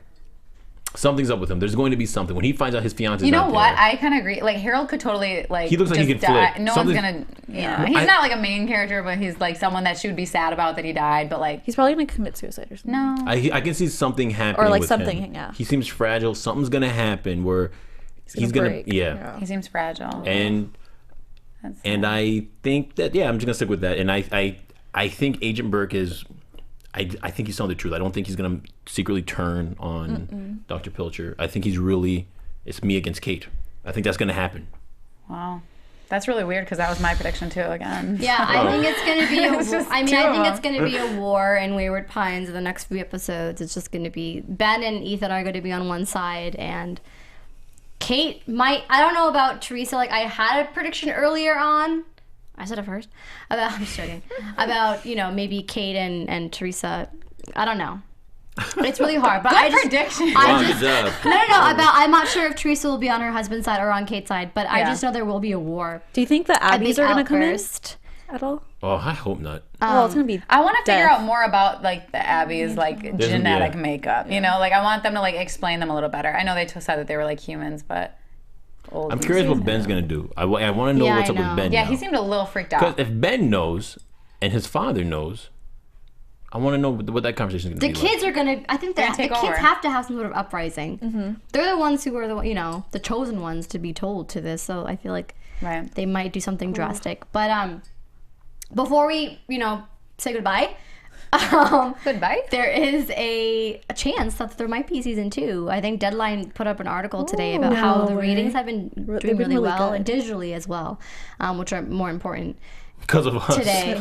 Speaker 4: Something's up with him. There's going to be something. When he finds out his fiance,
Speaker 3: You know what? I kind of agree. Like Harold could totally like.
Speaker 4: He looks like he
Speaker 3: just
Speaker 4: can
Speaker 3: die.
Speaker 4: flip.
Speaker 3: No
Speaker 4: Something-
Speaker 3: one's gonna. Yeah, he's not like a main character, but he's like someone that she would be sad about that he died. But like,
Speaker 5: He's probably gonna commit suicide or something.
Speaker 3: no.
Speaker 4: I can see something happening
Speaker 5: Or, like,
Speaker 4: with
Speaker 5: something,
Speaker 4: him.
Speaker 5: yeah.
Speaker 4: He seems fragile. Something's gonna happen where he's gonna
Speaker 5: break.
Speaker 4: yeah.
Speaker 3: He seems fragile.
Speaker 4: And I think that I'm just gonna stick with that. And I think Agent Burke is. I think he's telling the truth. I don't think he's gonna secretly turn on Dr. Pilcher. I think he's really. It's me against Kate. I think that's gonna happen.
Speaker 3: Wow. That's really weird because that was my prediction too. Again.
Speaker 2: Yeah, I think it's gonna be.
Speaker 3: It's just
Speaker 2: I
Speaker 3: two
Speaker 2: think
Speaker 3: of
Speaker 2: it's gonna be a war in Wayward Pines in the next few episodes. It's just gonna be Ben and Ethan are gonna be on one side, and Kate might. I don't know about Teresa. Like I had a prediction earlier on. I said it first. I'm just joking. About maybe Kate and Teresa. I don't know. It's really hard. But I just
Speaker 3: prediction.
Speaker 4: Good job.
Speaker 2: No. I'm not sure if Teresa will be on her husband's side or on Kate's side, but I just know there will be a war.
Speaker 5: Do you think the
Speaker 2: A
Speaker 5: Abbeys
Speaker 2: big
Speaker 5: are gonna come in
Speaker 2: outburst.
Speaker 5: at all?
Speaker 4: Oh, I hope not.
Speaker 5: Well, it's gonna be.
Speaker 3: I want to figure
Speaker 5: death.
Speaker 3: out more about like the Abby's like genetic makeup. Like I want them to like explain them a little better. I know they said that they were like humans, but old.
Speaker 4: I'm curious what Ben's gonna do. I want to know
Speaker 2: Yeah,
Speaker 4: what's
Speaker 2: I
Speaker 4: up with
Speaker 2: know.
Speaker 4: Ben.
Speaker 3: Yeah,
Speaker 4: now.
Speaker 3: he seemed a little freaked
Speaker 4: Because
Speaker 3: out.
Speaker 4: if Ben knows and his father knows, I want to know what that conversation is
Speaker 2: The
Speaker 4: going to be
Speaker 2: kids are gonna. I think that the
Speaker 3: take
Speaker 2: kids
Speaker 3: over.
Speaker 2: have to have some sort of uprising. They're the ones who are the chosen ones to be told to this. So I feel like
Speaker 3: Right.
Speaker 2: they might do something drastic. But before we say goodbye,
Speaker 3: Goodbye.
Speaker 2: there is a chance that there might be season 2. I think Deadline put up an article today about how
Speaker 5: no
Speaker 2: the
Speaker 5: way.
Speaker 2: ratings have been
Speaker 5: They've
Speaker 2: doing
Speaker 5: been
Speaker 2: really
Speaker 5: really
Speaker 2: well,
Speaker 5: good.
Speaker 2: and digitally as well, which are more important
Speaker 4: because of us.
Speaker 2: today.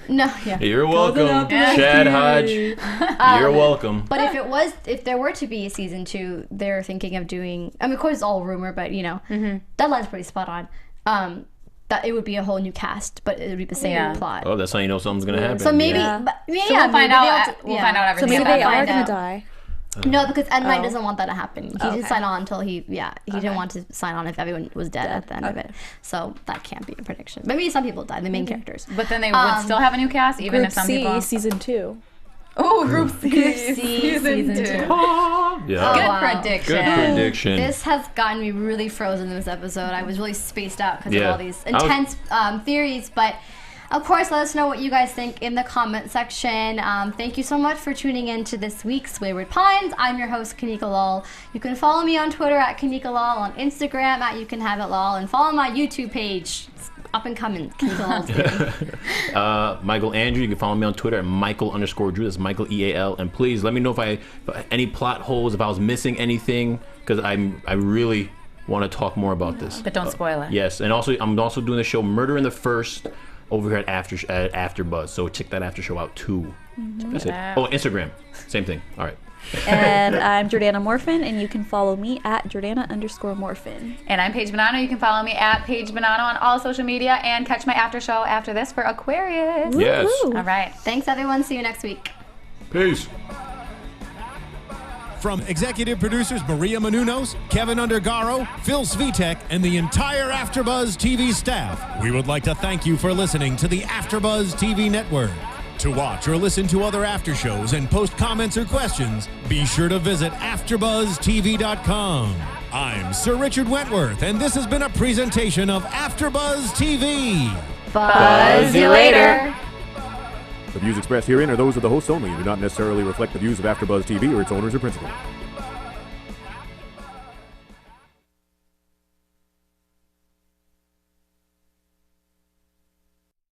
Speaker 2: No, yeah.
Speaker 4: You're welcome, Chad Hodge. You're welcome.
Speaker 2: But if there were to be a season 2, they're thinking of doing. I mean, of course, it's all rumor, but Deadline's pretty spot on. That it would be a whole new cast, but it would be the same plot.
Speaker 4: Oh, that's how you know something's going to happen.
Speaker 2: So maybe,
Speaker 5: Yeah.
Speaker 2: we'll
Speaker 3: find out. We'll find out
Speaker 5: So
Speaker 3: everything.
Speaker 5: maybe
Speaker 3: about
Speaker 5: they
Speaker 3: that.
Speaker 5: are
Speaker 2: find
Speaker 5: gonna
Speaker 2: out.
Speaker 5: die.
Speaker 2: No, because Edmund doesn't want that to happen. He didn't
Speaker 5: Okay.
Speaker 2: sign on until he didn't want to sign on if everyone was dead at the end of it. So that can't be a prediction. Maybe some people die, the main characters.
Speaker 3: But then they would still have a new cast, even
Speaker 5: Group
Speaker 3: if some
Speaker 5: C
Speaker 3: people.
Speaker 5: season 2.
Speaker 3: Oh, Group C.
Speaker 2: Season 2.
Speaker 4: Yeah.
Speaker 3: Good
Speaker 2: wow.
Speaker 3: prediction.
Speaker 4: Good prediction.
Speaker 2: This has gotten me really frozen this episode. I was really spaced out because of
Speaker 4: Yeah.
Speaker 2: all these
Speaker 4: I was-
Speaker 2: intense theories. But of course, let us know what you guys think in the comment section. Thank you so much for tuning in to this week's Wayward Pines. I'm your host, Kanika Lal. You can follow me on Twitter at Kanika Lal, on Instagram at You Can Have It Lal, and follow my YouTube page. It's up and coming. Kanika Lal's
Speaker 4: Michael Andrew. You can follow me on Twitter at Michael_Drew. That's Michael EAL. And please let me know if any plot holes, if I was missing anything, because I really want to talk more about this.
Speaker 3: But don't spoil it.
Speaker 4: Yes, and also I'm also doing the show Murder in the First over here at AfterBuzz. So check that after show out too. That's it. Oh, Instagram, same thing. All right.
Speaker 5: And I'm Jordana Morfin, and you can follow me at Jordana_Morfin.
Speaker 3: And I'm Paige Bonanno. You can follow me at Paige Bonanno on all social media and catch my after show after this for Aquarius.
Speaker 4: Yes.
Speaker 5: Woo.
Speaker 3: All right.
Speaker 2: Thanks, everyone. See you next week.
Speaker 4: Peace.
Speaker 1: From executive producers Maria Menounos, Kevin Undergaro, Phil Svitek, and the entire AfterBuzz TV staff, we would like to thank you for listening to the AfterBuzz TV network. To watch or listen to other after shows and post comments or questions, be sure to visit AfterBuzzTV.com. I'm Sir Richard Wentworth, and this has been a presentation of AfterBuzz TV.
Speaker 2: Buzz you later.
Speaker 7: The views expressed herein are those of the hosts only and do not necessarily reflect the views of AfterBuzz TV or its owners or principals.